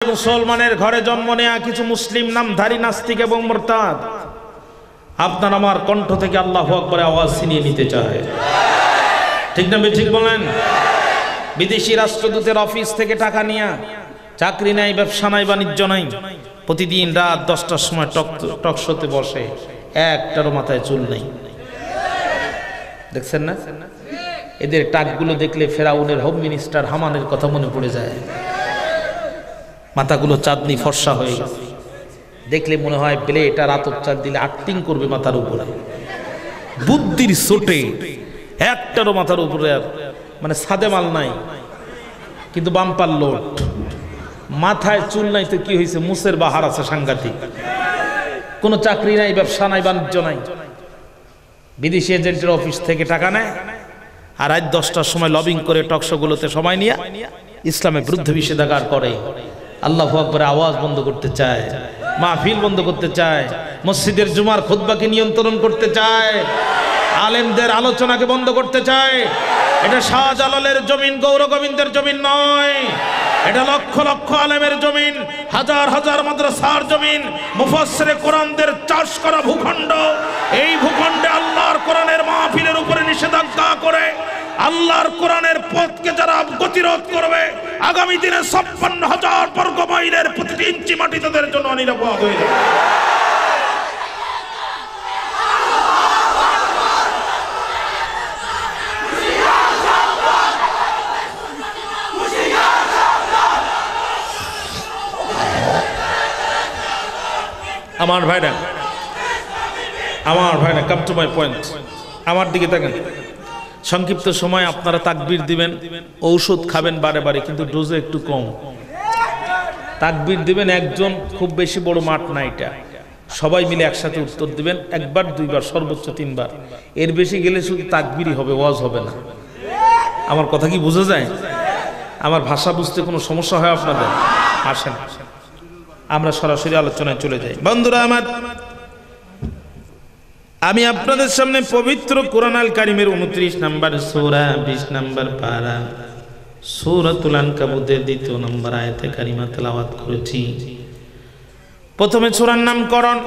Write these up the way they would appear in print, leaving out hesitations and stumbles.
মুসলমানের ঘরে জন্ম নেয়া কিছু মুসলিম নামধারী নাস্তিক এবং মুরতাদ আপনার আমার কণ্ঠ থেকে আল্লাহু আকবার আওয়াজ ছিনিয়ে নিতে চায়। ঠিক না ঠিক বলেন? বিদেশি রাষ্ট্রদূতের অফিস থেকে টাকা নিয়ে চাকরি নাই, ব্যবসা নাই, বাণিজ্য নাই, প্রতিদিন রাত 10টার সময় টক শোতে বসে, একটারও মাথায় চুল নেই। দেখছেন না? এদের টাকগুলো দেখলে ফেরাউনের হোম মিনিস্টার হামানের কথা মনে পড়ে যায়। মাথাগুলো চাঁদনি ফর্সা হয়ে গেছে, দেখলে মনে হয় ব্লেড আর আতপ চাল দিলে আক্টিং করবে মাথার উপরে। বুদ্ধির চোটে একটারও মাথার উপরে মানে সাদে মাল নাই, কিন্তু বাম্পার লোড। মাথায় চুল নাই তো কি হয়েছে, মুসের বাহার আছে সাংঘাতিক। কোনো চাকরি নাই, ব্যবসা নাই, বাণিজ্য নাই, বিদেশি এজেন্টের অফিস থেকে টাকা নেয় আর রাত 10টার সময় লবিং করে টকশোগুলোতে সময় নিয়ে ইসলামের বিরুদ্ধে নিষেধাজ্ঞা করে। আল্লাহু আকবার আওয়াজ বন্ধ করতে চায়, মাহফিল বন্ধ করতে চায়, মসজিদের জুমার খুতবাকে নিয়ন্ত্রণ করতে চায়, আলেমদের আলোচনাকে বন্ধ করতে চায়। এটা শাহজালালের জমিন, গৌর গোবিন্দের জমিন নয়, এটা লক্ষ লক্ষ আলেমের জমিন, হাজার হাজার মাদ্রাসার জমিন, মুফাসসিরে কোরআনদের চাষ করা ভূখণ্ড। এই ভূখণ্ডে আল্লাহর কোরআনের মাহফিলের উপরে নিষেধাজ্ঞা করে আল্লাহর কোরআনের পথকে যারা গতিরোধ করবে, আগামী দিনে 56,000 বর্গ মাইলের প্রতিটি ইঞ্চি মাটি তাদের জন্য অনিরাপদ হয়ে যাবে। আমার ভাইরা কাম টু মাই পয়েন্ট, আমার দিকে তাকান। সংক্ষিপ্ত সময় আপনারা তাকবীর দিবেন, ঔষধ খাবেন বারে বারে, কিন্তু ডোজে একটু কম। তাকবীর দিবেন একজন, খুব বেশি বড় মাঠ না এটা, সবাই মিলে একসাথে উত্তর দিবেন, একবার দুইবার সর্বোচ্চ 3বার। এর বেশি গেলে শুধু তাকবীরই হবে, ওয়াজ হবে না। আমার কথা কি বোঝা যায়? আমার ভাষা বুঝতে কোনো সমস্যা হয় আপনাদের? আসেন আমরা সরাসরি আলোচনায় চলে যাই। বন্ধুরা আমার, আমি আপনাদের সামনে পবিত্র কোরআন আল কারীমের 29 নম্বর সূরা 20 নম্বর পারা সূরাতুল আনকাবুতের 2 নম্বর আয়াতে কারিমা তেলাওয়াত করেছি। প্রথমে সূরার নামকরণ,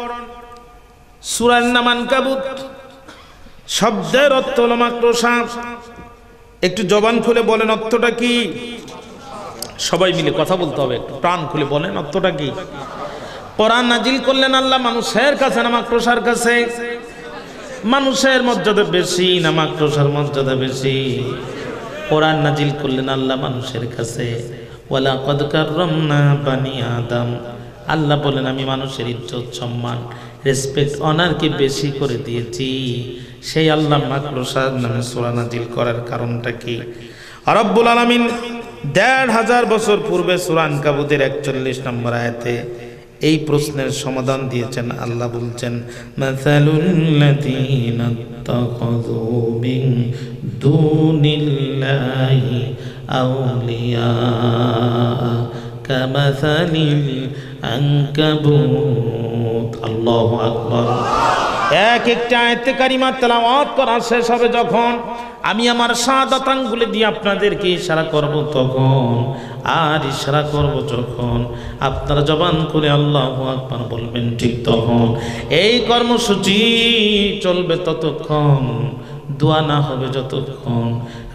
সূরার নাম আনকাবুত, শব্দের অর্থ হলো মাকড়সা। একটু জবান খুলে বলেন অর্থটা কি? সবাই মিলে কথা বলতে হবে, একটু প্রাণ খুলে বলেন অর্থটা কি? কোরআন নাজিল করলেন আল্লাহ মানুষের কাছে না মাকড়সার কাছে? মানুষের মর্যাদা বেশি না মাকড়সার মর্যাদা বেশি? কোরআন নাজিল করলেন আল্লাহ মানুষের কাছে। ওয়ালাকাদ কাররামনা বানি আদম, আল্লাহ বলেন আমি মানুষের ইজ্জত সম্মান রেসপেক্ট অনারকে বেশি করে দিয়েছি। সেই আল্লাহ মাকড়সার নামে সূরা নাজিল করার কারণটা কি? রব্বুল আলামিন ১৫০০ বছর পূর্বে সূরা আনকাবুতের ৪১ নম্বর আয়াতে এই প্রশ্নের সমাধান দিয়েছেন। আল্লাহ বলছেন, মাসালুল্লাযীনা ইত্তাখাযু মিন দুনিল্লাহি আউলিয়া কামাসালিল আনকাবুত। আল্লাহু আকবার। এক একটা আয়াতে কারিমা তেলাওয়াত করা শেষ হবে যখন, আমি আমার শাহাদাত আঙ্গুলে দিয়ে আপনাদেরকে ইশারা করব তখন, আর ইশারা করব যখন আপনারা জবান করে আল্লাহু আকবার বলবেন ঠিক তখন। এই কর্মসূচি চলবে ততক্ষণ, দোয়া না হবে যতক্ষণ।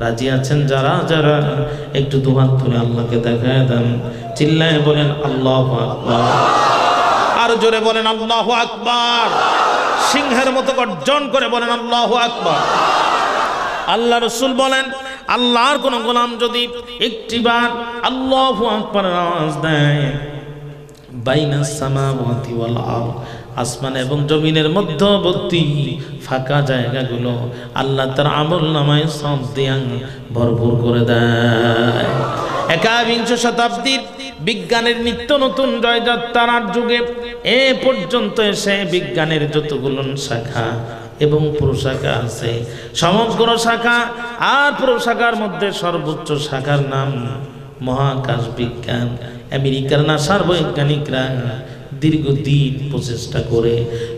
রাজি আছেন যারা যারা একটু দুহাত তুলে আল্লাহকে দেখায় দেন, চিল্লায় বলেন আল্লাহু আকবার, আর জোরে বলেন আল্লাহু আকবার, সিংহের মতো গর্জন করে বলেন আল্লাহু আকবার। আল্লাহ রাসূল বলেন, আল্লাহর কোন গোলাম যদি একটিবার আল্লাহু আকবার আওয়াজ দেয়, বাইনাস সামাওয়াতি ওয়াল আরদ, আসমান এবং জমিনের মধ্যবর্তী ফাঁকা জায়গাগুলো আল্লাহ তার আমলনামায় সব দিয়ে ভরপুর করে দেয়। একবিংশ শতাব্দীর বিজ্ঞানের নিত্য নতুন জয়যাত্রার যুগে এ পর্যন্ত এসে বিজ্ঞানের যতগুলো শাখা এবং প্রশাখা আছে, সমগ্র শাখা আর প্রশাখার মধ্যে সর্বোচ্চ শাখার নাম মহাকাশ বিজ্ঞান। আমেরিকার নাসার বৈজ্ঞানিকরা দীর্ঘদিন প্রচেষ্টা করে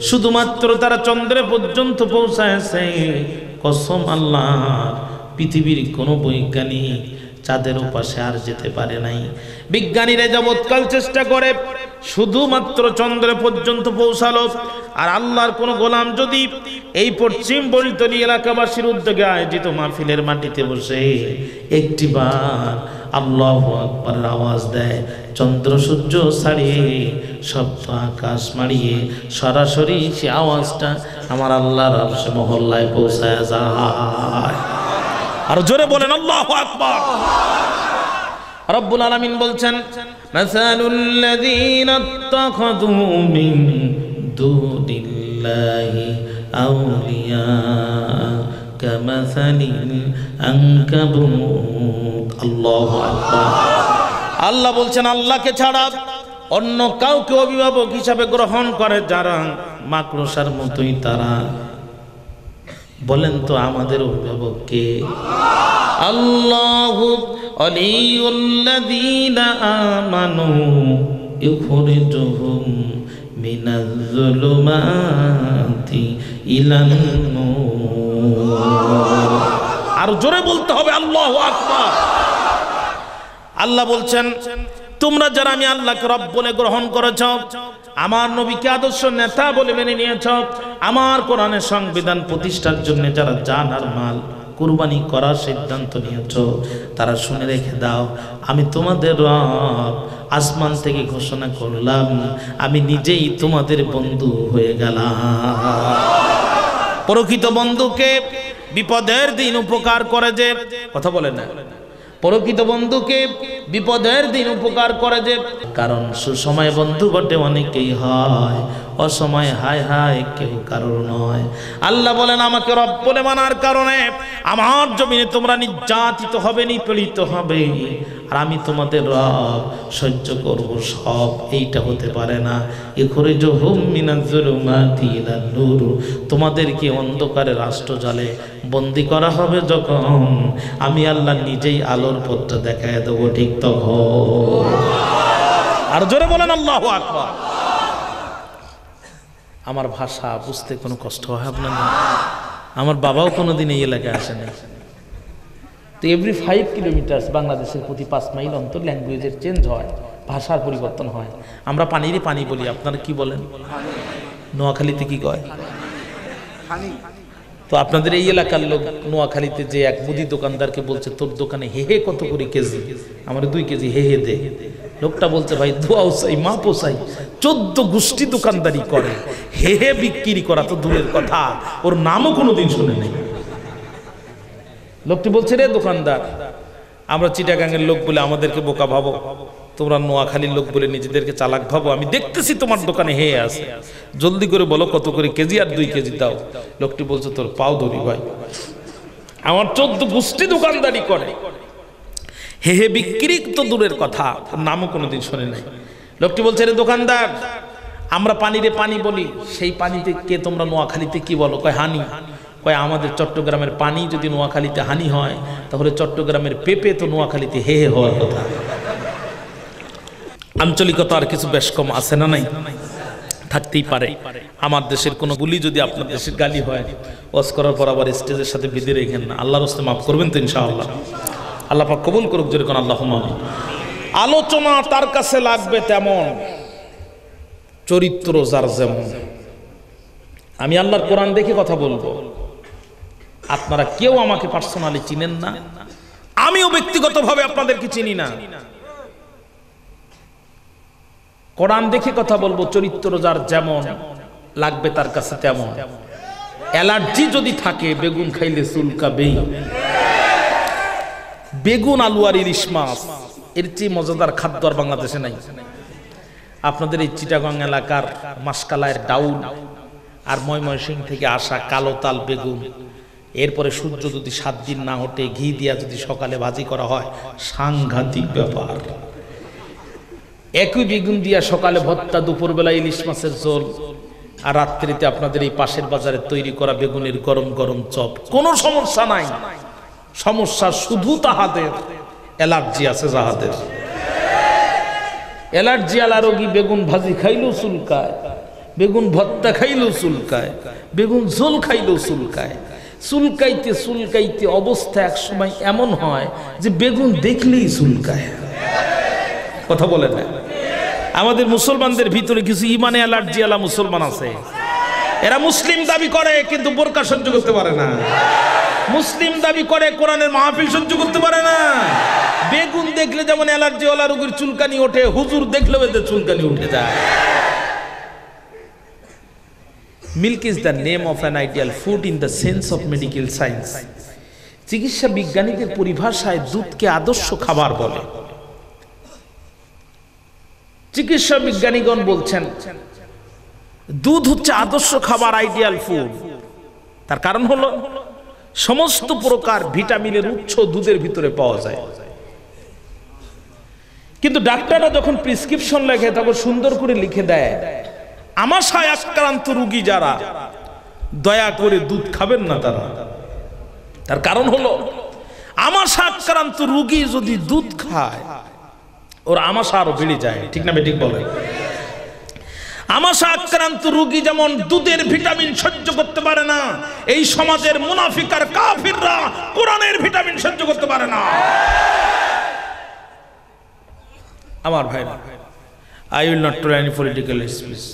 শুধুমাত্র তারা চন্দ্রে পর্যন্ত পৌঁছায়ছে। কসম আল্লাহ, পৃথিবীর কোনো বৈজ্ঞানিক চাঁদের পাশে আর যেতে পারে নাই। বিজ্ঞানীরা যাবৎকাল চেষ্টা করে শুধুমাত্র চন্দ্র পর্যন্ত পৌঁছালো। আর আল্লাহর কোন গোলাম যদি এই পশ্চিম বলতলি এলাকাবাসীর উদ্যোগে আয়োজিত মাহফিলের মাটিতে বসে একটিবার আল্লাহু আকবারের আওয়াজ দেয়, চন্দ্র সূর্য ছাড়িয়ে সপ্ত আকাশ মাড়িয়ে সরাসরি সে আওয়াজটা আমার আল্লাহর আরশ মহল্লায় পৌঁছায় যায়। আর জোরে বলেন আল্লাহু আকবার। রব্বুল আলামিন বলছেন, মাসালুল্লাযীনা ইত্তাখাযু মিন দুনিল্লাহি আউলিয়া কামাসালিল আনকাবুত। আল্লাহু আকবার। আল্লাহ বলছেন, আল্লাহকে ছাড়া অন্য কাউকে অভিভাবক হিসাবে গ্রহণ করে যারা, মাকড়সার মতোই তারা। বলেন তো আমাদের অভিভাবক কে? আল্লাহু ওয়ালিউল্লাযীনা আমানু ইউখরিজুহুম মিনাজ যুলুমাতি ইলান নূর। আর জোরে বলতে হবে আল্লাহু আকবার। আল্লাহ বলছেন, তোমরা যারা আমি আল্লাহকে রব বলে গ্রহণ করেছ, আমার নবীকে আদর্শ নেতা বলে মেনে নিয়েছ, আমার কোরআনের সংবিধান প্রতিষ্ঠার জন্য যারা জান আর মাল কুরবানি করার সিদ্ধান্ত নিয়েছ, তারা শুনে রেখে দাও, আমি তোমাদের রব আসমান থেকে ঘোষণা করলাম, আমি নিজেই তোমাদের বন্ধু হয়ে গেলাম। প্রকৃত বন্ধুকে বিপদের দিন উপকার করে যে, কথা বলে না, প্রকৃত বন্ধুকে বিপদের দিন উপকার করে যে, কারণ সুসময় বন্ধু বটে অনেকেই হয়, অসময় হায় হায় কেউ কারোর নয়। আল্লাহ বলেন, আমাকে রব বলে মানার কারণে আমার জমিনে তোমরা নির্যাতিত হবে, নিপীড়িত হবে, আর আমি তোমাদের রব সহ্য করব সব। এইটা হতে পারে না। ইখরিজুহুম মিনাজ যুলুমাতি ইলান নূর, তোমাদেরকে অন্ধকারে রাষ্ট্রজালে বন্দী করা হবে যখন, আমি আল্লাহ নিজেই আলোর পথটা দেখায় দেবো ঠিক তখন। আর জোরে বলেন আল্লাহু আকবার। আমার ভাষা বুঝতে কোনো কষ্ট হয় আপনার? আমার বাবাও কোনোদিন এই এলাকায় আসেনি। তো এভরি 5 কিলোমিটার বাংলাদেশের প্রতি 5 মাইল অন্তর ল্যাঙ্গুয়েজের চেঞ্জ হয়, ভাষার পরিবর্তন হয়। আমরা পানিরই পানি বলি, আপনারা কি বলেন? নোয়াখালীতে কি কয়? তো আপনাদের এই এলাকার লোক নোয়াখালীতে যে এক মুদি দোকানদারকে বলছে, তোর দোকানে হেহে কত করে কেজি? আমার 2 কেজি হেহে দে। লোকটা বলছে, ভাই দোয়াও চাই মা পোসাই, 14 গোষ্ঠী দোকানদারি করে, হেহে বিক্রি করা তো দূরের কথা, ওর নামও কোনোদিন শুনে নেই। লোকটি বলছে, রে দোকানদার, আমরা চিটাগাঙ্গের লোক বলে আমাদেরকে বোকা ভাবো, তোমরা নোয়াখালীর লোক বলে নিজেদেরকে চালাক ভাবো, আমি দেখতেছি তোমার দোকানে হেয়ে আছে, জলদি করে বলো কত করে কেজি, আর 2 কেজি দাও। লোকটি বলছে, তোর পাও ধরি ভাই, আমার 14 গোষ্ঠী দোকানদারি করে, হেহে বিক্রি তো দূরের কথা, নামও কোনোদিন শোনে নাই। লোকটি বলছে, রে দোকানদার, আমরা পানিরে পানি বলি, সেই পানিতে কে তোমরা নোয়াখালীতে কি বলো? কয় হানি। কয় আমাদের চট্টগ্রামের পানি যদি নোয়াখালীতে হানি হয়, তাহলে চট্টগ্রামের পেঁপে তো নোয়াখালীতে হেহে হওয়ার কথা। আঞ্চলিকতা আর কিছু বেশ কম আছে না? নাই, থাকতেই পারে। আমার দেশের কোনো বুলি যদি আপনার দেশের গালি হয়, ওয়াজ করার পর আবার স্টেজের সাথে বেঁধে রেখেন না, আল্লাহর রাস্তায় মাফ করবেন তো ইনশাআল্লাহ। আল্লাহ পাক কবুল করুক, যেরকম আল্লাহুম্মা আমিন। আলোচনা তার কাছে লাগবে তেমন, চরিত্র যার যেমন। আমি আল্লাহর কোরআন দেখে কথা বলবো, আপনারা কেউ আমাকে পার্সোনালি চিনেন না, আমিও ব্যক্তিগতভাবে আপনাদেরকে চিনি না। কোরআন দেখে কথা বলবো, চরিত্র যার যেমন লাগবে তার কাছে তেমন। অ্যালার্জি যদি থাকে, বেগুন খাইলে চুলকাবেই। বেগুন, আলু আর ইলিশ মাছ, এর চেয়ে মজাদার খাদ্য আর বাংলাদেশে নাই। আপনাদের এই চিটাগাং এলাকার মাসকালায়ের ডাউল আর ময়মনসিংহ থেকে আসা কালো তাল বেগুন, এরপরে সূর্য যদি 7 দিন না ওঠে, ঘি দিয়া যদি সকালে ভাজি করা হয়, সাংঘাতিক ব্যাপার। একই বেগুন দিয়া সকালে ভর্তা, দুপুরবেলা ইলিশ মাছের ঝোল, আর রাত্রিতে আপনাদের এই পাশের বাজারে তৈরি করা বেগুনের গরম গরম চপ। কোনো সমস্যা নাই, সমস্যা শুধু তাহাদের অ্যালার্জি আছে। যাহাদের অ্যালার্জি আলা রোগী বেগুন ভাজি খাইলেও চুলকায়, বেগুন ভর্তা খাইলেও চুলকায়, বেগুন ঝোল খাইলেও চুলকায়। চুলকাইতে চুলকাইতে অবস্থা এক সময় এমন হয় যে বেগুন দেখলেই চুলকায়। কথা বলে না? আমাদের মুসলমানদের ভিতরে কিছু ইমানে অ্যালার্জি আলা মুসলমান আছে, এরা মুসলিম দাবি করে কিন্তু বোরকা সহ্য করতে পারে না, মুসলিম দাবি করে কোরআনের মাহফিল সহ্য করতে পারে না। বেগুন দেখলে যেমন অ্যালার্জি ওয়ালা রোগীর চুলকানি ওঠে, হুজুর দেখলেও এদের চুলকানি উঠে যায়। Milk is the name of an ideal food in the sense of medical science. চিকিৎসা বিজ্ঞানীদের পরিভাষায় দুধকে আদর্শ খাবার বলে। চিকিৎসা বিজ্ঞানীগণ বলছেন দুধ হচ্ছে আদর্শ খাবার, আইডিয়াল ফুড। তার কারণ হলো সমস্ত প্রকার ভিটামিনের উৎস দুধের ভিতরে পাওয়া যায়। কিন্তু ডাক্তাররা যখন প্রেসক্রিপশন লেখে তখন সুন্দর করে লিখে দেয় আমাশায় আক্রান্ত রোগী যারা, দয়া করে দুধ খাবেন না তারা। তার কারণ হলো আমাশা আক্রান্ত রোগী যদি দুধ খায় ওর আমাশা আরো বেড়ে যায়। ঠিক না ঠিক বলেন? আমাশা আক্রান্ত রোগী যেমন দুধের ভিটামিন সহ্য করতে পারে না, এই সমাজের মুনাফিক আর কাফিররা কোরআনের ভিটামিন সহ্য করতে পারে না। আমার ভাইরা, I will not tell any political speech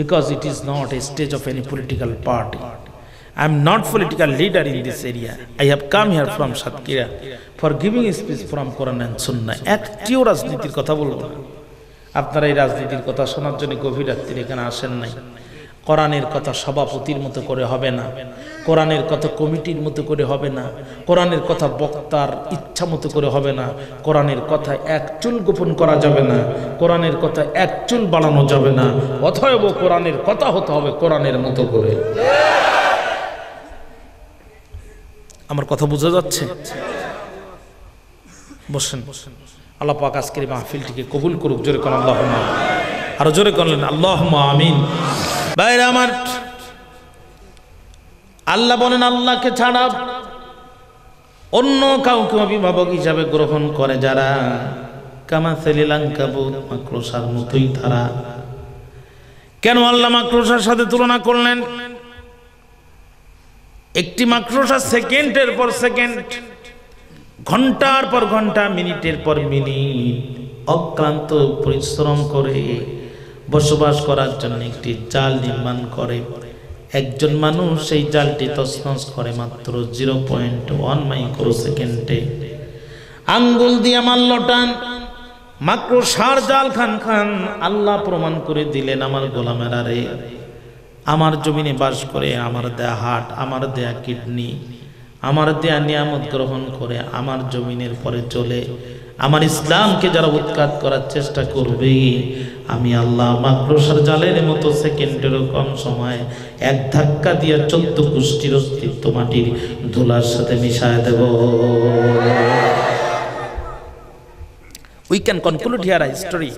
because it is not a stage of any political party. I am not political leader in this area. I have come here from Satkira for giving a speech from Quran and Sunnah. একটিও রাজনীতির কথা বলবো না। আপনারা এই রাজনীতির কথা শোনার জন্য গভীর রাত্রির এখানে আসেন নাই। কোরআনের কথা সভাপতির মতো করে হবে না, কোরআনের কথা কমিটির মতো করে হবে না, কোরআনের কথা বক্তার ইচ্ছা মতো করে হবে না, কোরআনের কথা এক চুল গোপন করা যাবে না, কোরআনের কথা এক চুল বাড়ানো যাবে না, অতএব কোরআনের কথা হতে হবে কোরআনের মতো করে। আমার কথা বোঝা যাচ্ছে? বসেন। আল্লাহ পাক আজকের মাহফিলটিকে কবুল করুক। জোরে কোন আল্লাহুম্মা, আরো জোরে করলেন আল্লাহুম্মা আমিন। ভাইরা আমার, আল্লাহ বলেন আল্লাহকে ছাড়া অন্য কাউকে অভিভাবক হিসাবে গ্রহণ করে যারা, কামাসালিল আনকাবুত, মাকড়সার মতোই তারা। কেন আল্লাহ মাকড়সার সাথে তুলনা করলেন? একটি মাকড়সা সেকেন্ডের পর সেকেন্ড, ঘন্টার পর ঘন্টা, মিনিটের পর মিনিট অক্লান্ত পরিশ্রম করে বসবাস করার জন্য একটি জাল নির্মাণ করে। একজন মানুষ সেই জালটি তছনছ করে মাত্র 0.1 মাইক্রোসেকেন্ডে। আঙ্গুল দিয়ে মারল টান, মাকড়সার জাল খান খান। আল্লাহ প্রমাণ করে দিলেন আমার গোলামেরা রে, আমার জমিনে বাস করে আমার দেয়া হার্ট, আমার দেয়া কিডনি, আমার দেয়া নিয়ামত গ্রহণ করে আমার জমিনের পরে চলে আমার ইসলামকে যারা উৎখাত করার চেষ্টা করবে, আমি আল্লাহ মাকড়সার জালের মতো সেকেন্ডেরও কম সময় এক ধাক্কা দিয়ে 14 গোষ্ঠীর অস্তিত্ব মাটির ধুলার সাথে মিশায় দেব। We can conclude here a story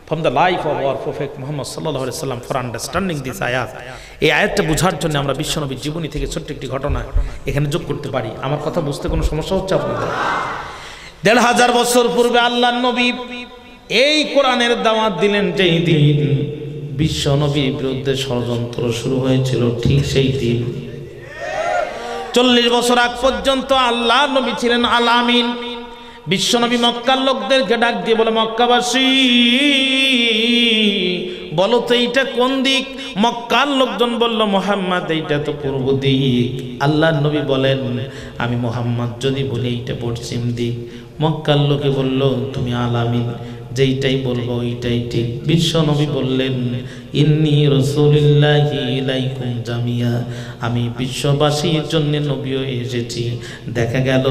from the life of our Prophet Muhammad sallallahu alaihi wasallam for understanding this ayat. এই আয়াতটা বোঝার জন্য আমরা বিশ্বনবীর জীবনী থেকে ছোট্ট একটি ঘটনা এখানে যোগ করতে পারি। আমার কথা বুঝতে কোনো সমস্যা হচ্ছে আপনাদের? 1500 বছর পূর্বে আল্লাহর নবী এই কোরআনের দাওয়াত দিলেন যেই দিন বিশ্বনবীর বিরুদ্ধে ষড়যন্ত্র শুরু হয়েছিল, ঠিক সেই দিন 40 বছর আগ পর্যন্ত আল্লাহর নবী ছিলেন আল আমিন। বিশ্বনবী মক্কার লোকদেরকে ডাক দিয়ে বলে, মক্কাবাসী বলো তো এইটা কোন দিক? মক্কার লোকজন বলল, মুহাম্মদ এইটা তো পূর্ব দিক। আল্লাহর নবী বলেন, আমি মুহাম্মদ যদি বলি এইটা পশ্চিম দিক। মক্কার লোকে বলল, তুমি আল আমিন, যেইটাই বলবো ওইটাই ঠিক। বিশ্বনবী বললেন, ইন্নী রাসূলুল্লাহি ইলাইকুম জামিয়া, আমি বিশ্ববাসীর জন্য নবী হয়ে এসেছি। দেখা গেল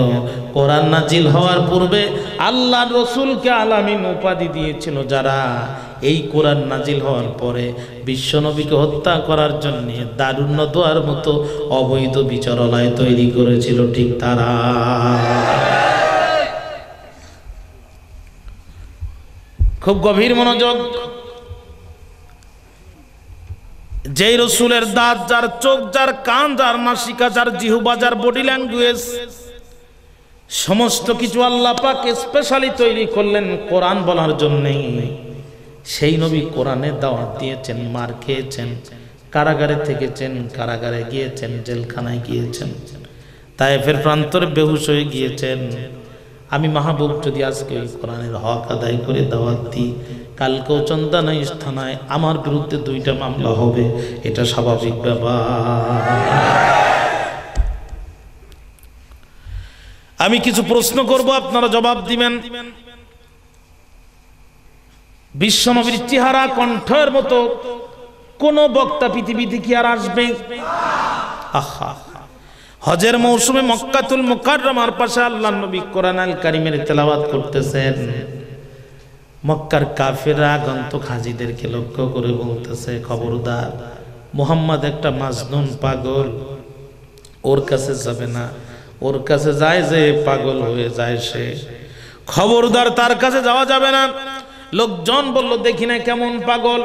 কোরআন নাজিল হওয়ার পূর্বে আল্লাহর রাসূলকে আল আমিন উপাধি দিয়েছিল যারা, এই কোরআন নাজিল হওয়ার পরে বিশ্বনবীকে হত্যা করার জন্য দারুণ দোয়ার মতো অবৈধ বিচারালয় তৈরি করেছিল, ঠিক তারা। খুব গভীর মনোযোগ। যেই রসুলের দাঁত, যার চোখ, যার কান, যার নাসিকা, যার জিহ্বা, যার বডি ল্যাঙ্গুয়েজ, সমস্ত কিছু আল্লাহ পাক স্পেশালি তৈরি করলেন কোরআন বলার জন্যই। সেই নবী কোরআনের দাওয়াত দিয়েছেন, মার খেয়েছেন, কারাগারে থেকেছেন, কারাগারে গিয়েছেন, জেলখানায় গিয়েছেন, তায়েফের প্রান্তরে বেহুশ হয়ে গিয়েছেন। আমি মাহবুব যদি আজকে ওই কোরআনের হক আদায় করে দাওয়াত দিই, কালকেও চন্দনাই থানায় আমার বিরুদ্ধে 2টা মামলা হবে, এটা স্বাভাবিক ব্যাপার। আমি কিছু প্রশ্ন করব, আপনারা জবাব দিবেন। বিশ্বনবীর চেহারা কণ্ঠের মতো কোন বক্তা পৃথিবীতে কি আর আসবে? আহা, হজের মৌসুমে মক্কাতুল মুকাররমার পাশে আল্লাহর নবী কোরআন আল কারীমের তেলাওয়াত করতেছেন। মক্কার কাফেররা আগন্তুক হাজীদেরকে লক্ষ্য করে বলতেছে, খবরদার, মুহাম্মদ একটা মাজনুন, পাগল, ওর কাছে যাবে না, ওর কাছে যায় যে পাগল হয়ে যায় সে, খবরদার তার কাছে যাওয়া যাবে না। লোকজন বলল, দেখি না কেমন পাগল,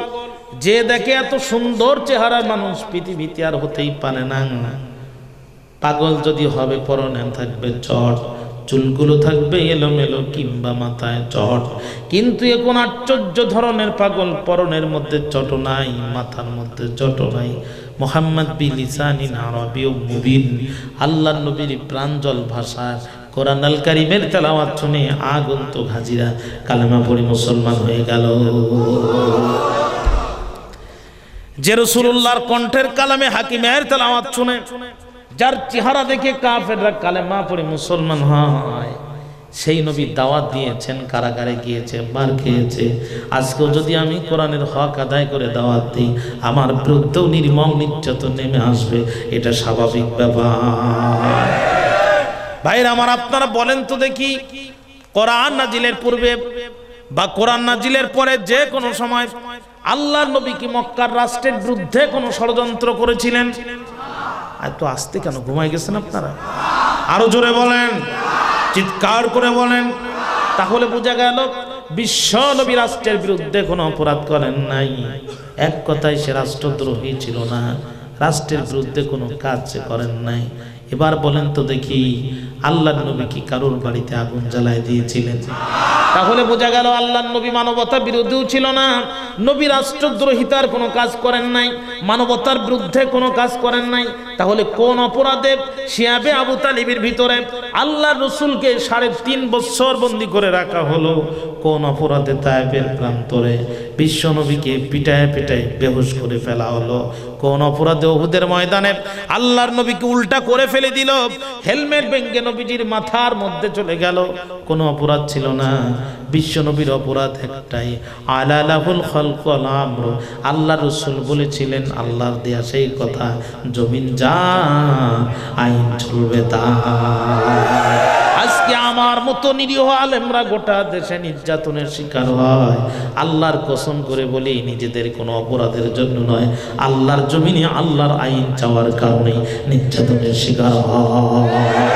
যে দেখে এত সুন্দর চেহারার মানুষ পৃথিবীতে আর হতেই পারে না। পাগল যদি হবে পরনে থাকবে চট, চুলগুলো থাকবে এলোমেলো কিংবা মাথায় চট, কিন্তু এখন আশ্চর্য ধরনের পাগল, পরনের মধ্যে চট নাই, মাথার মধ্যে চট নাই। মুহাম্মদ বিলিসানিন আরাবিয়্যিম মুবিন, আল্লাহর নবীর প্রাঞ্জল ভাষা কোরআন আল কারীমের তেলাওয়াত শুনে আগন্তুক হাজীরা কালেমা পড়ে মুসলমান হয়ে গেল। যে রাসূলুল্লাহর কণ্ঠের কালামে হাকিমের তেলাওয়াত শুনে, যার চেহারা দেখে কাফেররা কালেমা পড়ে মুসলমান হয়, সেই নবী দাওয়াত দিয়েছেন, কারাগারে গিয়েছে, মার খেয়েছে। আজকেও যদি আমি কোরআনের হক আদায় করে দাওয়াত দিই, আমার বিরুদ্ধেও নির্মম নির্যাতন নেমে আসবে, এটা স্বাভাবিক ব্যাপার। ভাইরা আমার, আপনারা বলেন তো দেখি, কোরআন নাজিলের পূর্বে বা কোরআন নাজিলের পরে যে কোনো সময় আল্লাহর নবী কি মক্কার রাষ্ট্রের বিরুদ্ধে কোনো ষড়যন্ত্র করেছিলেন? এত আস্তে কেন, ঘুমাই গেছেন আপনারা? আরো জোরে বলেন, চিৎকার করে বলেন। তাহলে বোঝা গেল বিশ্ব নবী রাষ্ট্রের বিরুদ্ধে কোনো অপরাধ করেন নাই। এক কথায় সে রাষ্ট্রদ্রোহী ছিল না, রাষ্ট্রের বিরুদ্ধে কোনো কাজ করেন নাই। এবার বলেন তো দেখি, আল্লাহর নবী কি কারোর বাড়িতে আগুন জ্বালায় দিয়েছিলেন? তাহলে বোঝা গেল আল্লাহর নবী মানবতা বিরোধীও ছিল না, নবী রাষ্ট্রদ্রোহিতার কোনো কাজ করেন নাই, মানবতার বিরুদ্ধে কোনো কাজ করেন নাই। তাহলে কোন অপরাধে শিয়াবে আবু তালিবের ভিতরে আল্লাহর রাসূলকে 3.5 বছর বন্দী করে রাখা হলো? কোন অপরাধে তায়েফের প্রান্তরে বিশ্ব নবীকে পিটায় পিটায় বেহুশ করে ফেলা হলো? কোন অপরাধে উহুদের ময়দানে আল্লাহর নবীকে উল্টা করে ফেলে দিল, হেলমেট ভেঙে নবীজির মাথার মধ্যে চলে গেল? কোনো অপরাধ ছিল না। বিশ্ব নবীর অপরাধ একটাই, আলা লাহুল খালকু ওয়াল আমর। আল্লাহর রাসূল বলেছিলেন, আল্লাহর দেয়া সেই কথা, জমিন যা আইন চলবে তা। আজকে আমার মতো নিরীহ আলেমরা গোটা দেশে নির্যাতনের শিকার হয়। আল্লাহর কসম করে বলি, নিজেদের কোনো অপরাধের জন্য নয়, আল্লাহর জমিনে আল্লাহর আইন চাওয়ার কারণে নির্যাতনের শিকার হয়।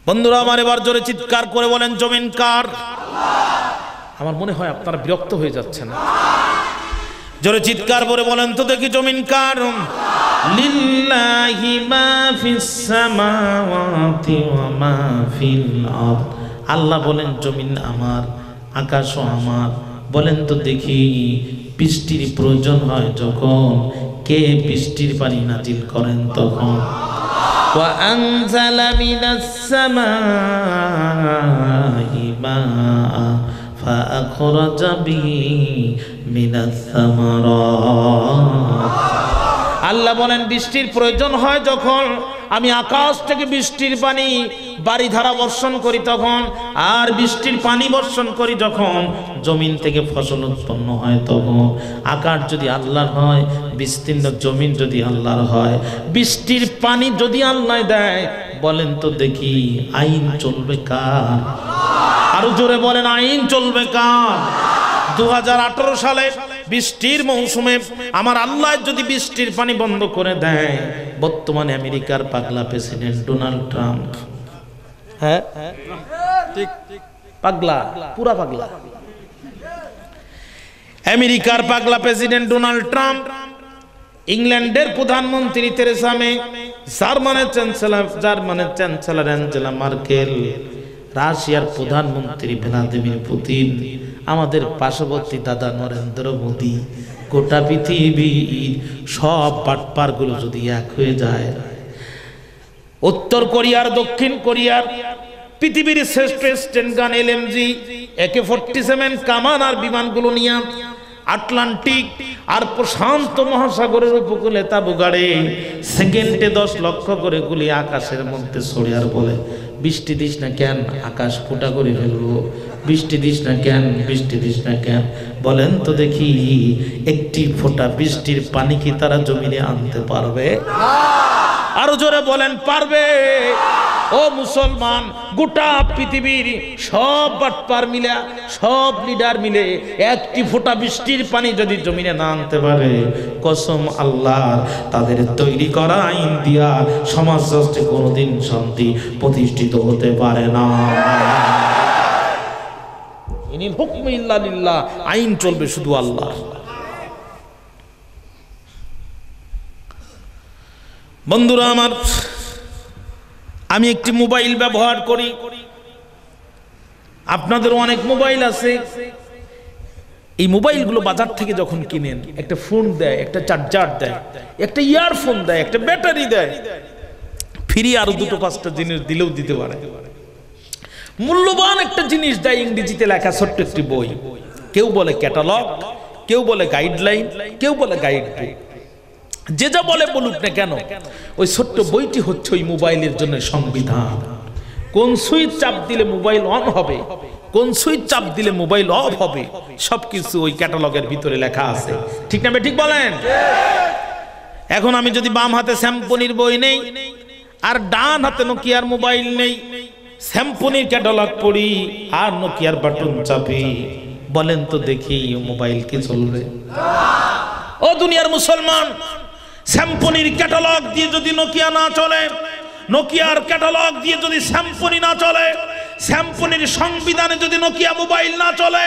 বন্ধুরা আমার, এবার জোরে চিৎকার করে বলেন, জমিন কার? আমার মনে হয় আপনারা বিরক্ত হয়ে যাচ্ছেন। জোরে চিৎকার করে বলেন তো দেখি, জমিন কার? লিল্লাহি মা ফিস সামাওয়াতি ওয়া মা ফিল আরদ। আল্লাহ বলেন, জমিন আমার, আকাশও আমার। বলেন তো দেখি, বৃষ্টির প্রয়োজন হয় যখন, কে বৃষ্টির পানি নাজিল করেন তখন? وأنزل من السماء ماء فأخرج به من الثمرات। আল্লাহ বলেন, বৃষ্টির প্রয়োজন হয় যখন আমি আকাশ থেকে বৃষ্টির পানি বারিধারা বর্ষণ করি তখন, আর বৃষ্টির পানি বর্ষণ করি যখন জমিন থেকে ফসল উৎপন্ন হয় তখন। আকাশ যদি আল্লাহর হয়, বিস্তীর্ণ জমিন যদি আল্লাহর হয়, বৃষ্টির পানি যদি আল্লাহ দেয়, বলেন তো দেখি আইন চলবে কার? আরো জোরে বলেন, আইন চলবে কার? 2018 সালে বৃষ্টির মৌসুমে আমার আল্লাহ যদি বৃষ্টির পানি বন্ধ করে দেয়, বর্তমানে আমেরিকার পাগলা প্রেসিডেন্ট ডোনাল্ড ট্রাম্প, হ্যাঁ ঠিক পাগলা, পুরা পাগলা, আমেরিকার পাগলা প্রেসিডেন্ট ডোনাল্ড ট্রাম্প, ইংল্যান্ডের প্রধানমন্ত্রী থেরেসা মে, জার্মানের চ্যান্সেলর অ্যাঞ্জেলা মার্কেল, রাশিয়ার প্রধানমন্ত্রী ভ্লাদিমির পুতিন, আমাদের পার্শ্ববর্তী দাদা নরেন্দ্র মোদী, গোটা পৃথিবীর সব বাটপারগুলো যদি এক হয়ে যায়, উত্তর কোরিয়ার, দক্ষিণ কোরিয়ার, পৃথিবীর শ্রেষ্ঠ স্টেন গান LMG AK-47 কামান আর বিমানগুলো নিয়ে আটলান্টিক আর প্রশান্ত মহাসাগরের উপকূলে তাবু গাড়ে সেকেন্ডে 10 লক্ষ করে গুলি আকাশের মধ্যে ছড়ে আর বলে, বৃষ্টি দিস না কেন, আকাশ ফোঁটা করে ফেলবো, বৃষ্টি দিস না কেন, বৃষ্টি দিস না কেন। বলেন তো দেখি, একটি ফোঁটা বৃষ্টির পানি কি তারা জমিনে আনতে পারবে? আরো জোরে বলেন, পারবে? ও মুসলমান, গোটা পৃথিবীর সব বাটপার মিলে, সব লিডার মিলে একটি ফোঁটা বৃষ্টির পানি যদি জমিনে না আনতে পারে, কসম আল্লাহর, তাদের তৈরি করা আইন দিয়া সমাজ রাষ্ট্রে কোনোদিন শান্তি প্রতিষ্ঠিত হতে পারে না। ইনিল হুকমু ইল্লা লিল্লাহ, আইন চলবে শুধু আল্লাহ। বন্ধুরা আমার, আমি একটি মোবাইল ব্যবহার করি, আপনাদের অনেক মোবাইল আছে। এই মোবাইলগুলো বাজার থেকে যখন কিনেন, একটা ফোন দেয়, একটা চার্জার দেয়, একটা ইয়ারফোন দেয়, একটা ব্যাটারি দেয়, ফ্রি আরো 2-5টা জিনিস দিলেও দিতে পারে। মূল্যবান একটা জিনিস দেয়, ইংরেজিতে লেখা ছোট্ট একটি বই। কেউ বলে ক্যাটালগ, কেউ বলে গাইডলাইন, কেউ বলে গাইড বুক। যে যা বলে বলুক না কেন, ওই ছোট্ট বইটি হচ্ছে ওই মোবাইলের জন্য সংবিধান। কোন সুইচ চাপ দিলে মোবাইল অন হবে, কোন সুইচ চাপ দিলে মোবাইল অফ হবে, সবকিছু ওই ক্যাটালগের ভিতরে লেখা আছে। ঠিক না? ঠিক বলেন? এখন আমি যদি বাম হাতে স্যামসংয়ের বই নেই আর ডান হাতে নোকিয়ার মোবাইল নেই, স্যামসংয়ের ক্যাটালগ পড়ি আর নোকিয়ার বাটন চাপি, বলেন তো দেখি মোবাইল কি চলবে? ও দুনিয়ার মুসলমান, স্যামসংয়ের ক্যাটালগ দিয়ে যদি নোকিয়া না চলে, নোকিয়ার ক্যাটালগ দিয়ে যদি স্যামসং না চলে, স্যামসংয়ের সংবিধানে যদি নোকিয়া মোবাইল না চলে,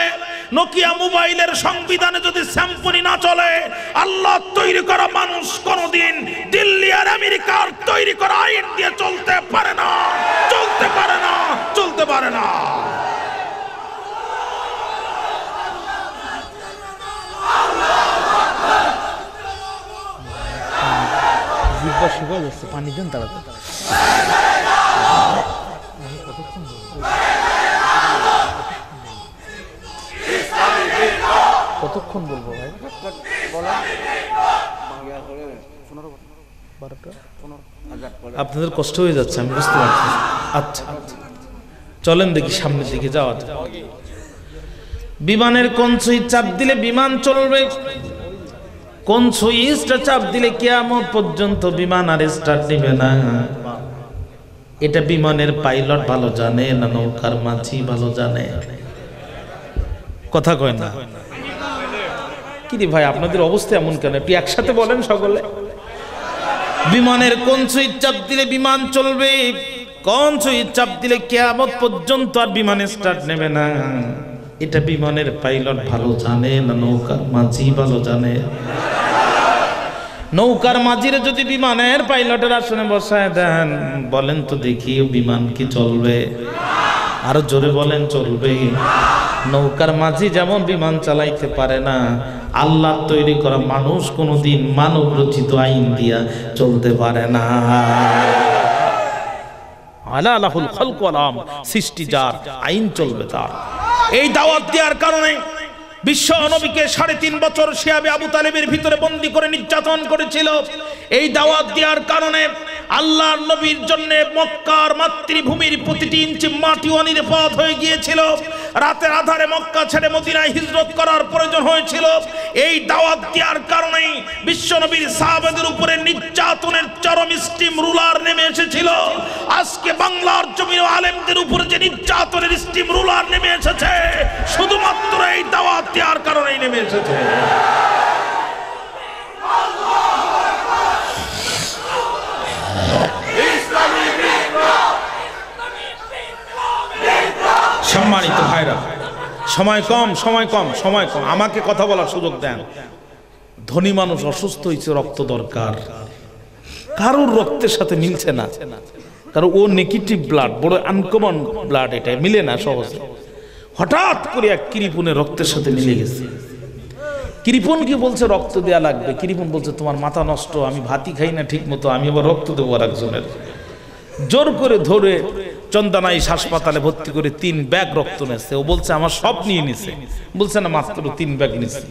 নোকিয়া মোবাইলের সংবিধানে যদি স্যামসং না চলে, আল্লাহ তৈরি করা মানুষ কোনদিন দিল্লি আর আমেরিকার তৈরি করা আইন দিয়ে চলতে পারে না, চলতে পারে না, চলতে পারে না। পানি দেন তাড়াতাড়ি। কতক্ষণ বলবো ভাই? আপনাদের কষ্ট হয়ে যাচ্ছে, আমি বুঝতে পারছি। আচ্ছা চলেন দেখি সামনের দিকে যাওয়া যায়। বিমানের কোন সুইচ চাপ দিলে বিমান চলবে, কোন সুইচটা চাপ দিলে কিয়ামত পর্যন্ত বিমান আর স্টার্ট নেবে না, এটা বিমানের পাইলট ভালো জানে না নৌকার মাঝি ভালো জানে? কথা কয় না কি রে ভাই, আপনাদের অবস্থা এমন কেন? একটু একসাথে বলেন সকলে। বিমানের কোন সুইচ চাপ দিলে বিমান চলবে, কোন সুইচ চাপ দিলে কিয়ামত পর্যন্ত আর বিমান স্টার্ট নেবে না, এটা বিমানের পাইলট ভালো জানে না নৌকার মাঝি ভালো জানে? নৌকার মাঝিরে যদি বিমানের পাইলটের আসনে বসায় দেন, বলেন তো দেখি বিমান কি চলবে? আরো জোরে বলেন, চলবে? নৌকার মাঝি যেমন বিমান চালাইতে পারে না, আল্লাহ তৈরি করা মানুষ কোনোদিন মানব রচিত আইন দিয়া চলতে পারে না। আলাহুল খালকু ওয়াল আমর, সৃষ্টি যার, আইন চলবে তার। এই দাওয়াত দেওয়ার কারণে বিশ্ব নবীকে 3.5 বছর শিয়াবে আবু তালেবের ভিতরে বন্দী করে নির্যাতন করেছিল। এই দাওয়াত দেওয়ার কারণে আল্লাহর নবীর জন্য মক্কার মাতৃভূমির প্রতিটি ইঞ্চি মাটি অনিরাপদ হয়ে গিয়েছিল। রাতের আধারে মক্কা ছেড়ে মদিনায় হিজরত করার প্রয়োজন হয়েছিল। এই দাওয়াত দেওয়ার কারণে বিশ্ব নবীর সাহাবাদের উপরে নির্যাতনের চরম স্টিম রুলার নেমে এসেছিল। আজকে বাংলার জমির আলেমদের উপরে যে নির্যাতনের স্টিম রুলার নেমে এসেছে, শুধুমাত্র এই দাওয়াত দেওয়ার কারণেই নেমে এসেছে। সম্মানিত ভাইরা, সময় কম, আমাকে কথা বলার সুযোগ দেন। ধনী মানুষ অসুস্থ হয়েছে, রক্ত দরকার, কারোর রক্তের সাথে মিলছে না, কারণ ও নেগেটিভ ব্লাড, বড় আনকমন ব্লাড, এটা মিলে না সহজে। হঠাৎ করে এক কৃপণের রক্তের সাথে মিলে গেছে। কৃপণ কি বলছে রক্ত দেয়া লাগবে, কৃপণ বলছে তোমার মাথা নষ্ট, আমি ভাতই খাই না ঠিক মতো, আমি আবার রক্ত দেবো আর একজনের। জোর করে ধরে চন্দনাইশ হাসপাতালে ভর্তি করে 3 ব্যাগ রক্ত নিয়েছে। ও বলছে আমার সব নিয়ে নিছে, বলছে না মাত্র 3 ব্যাগ নিছে।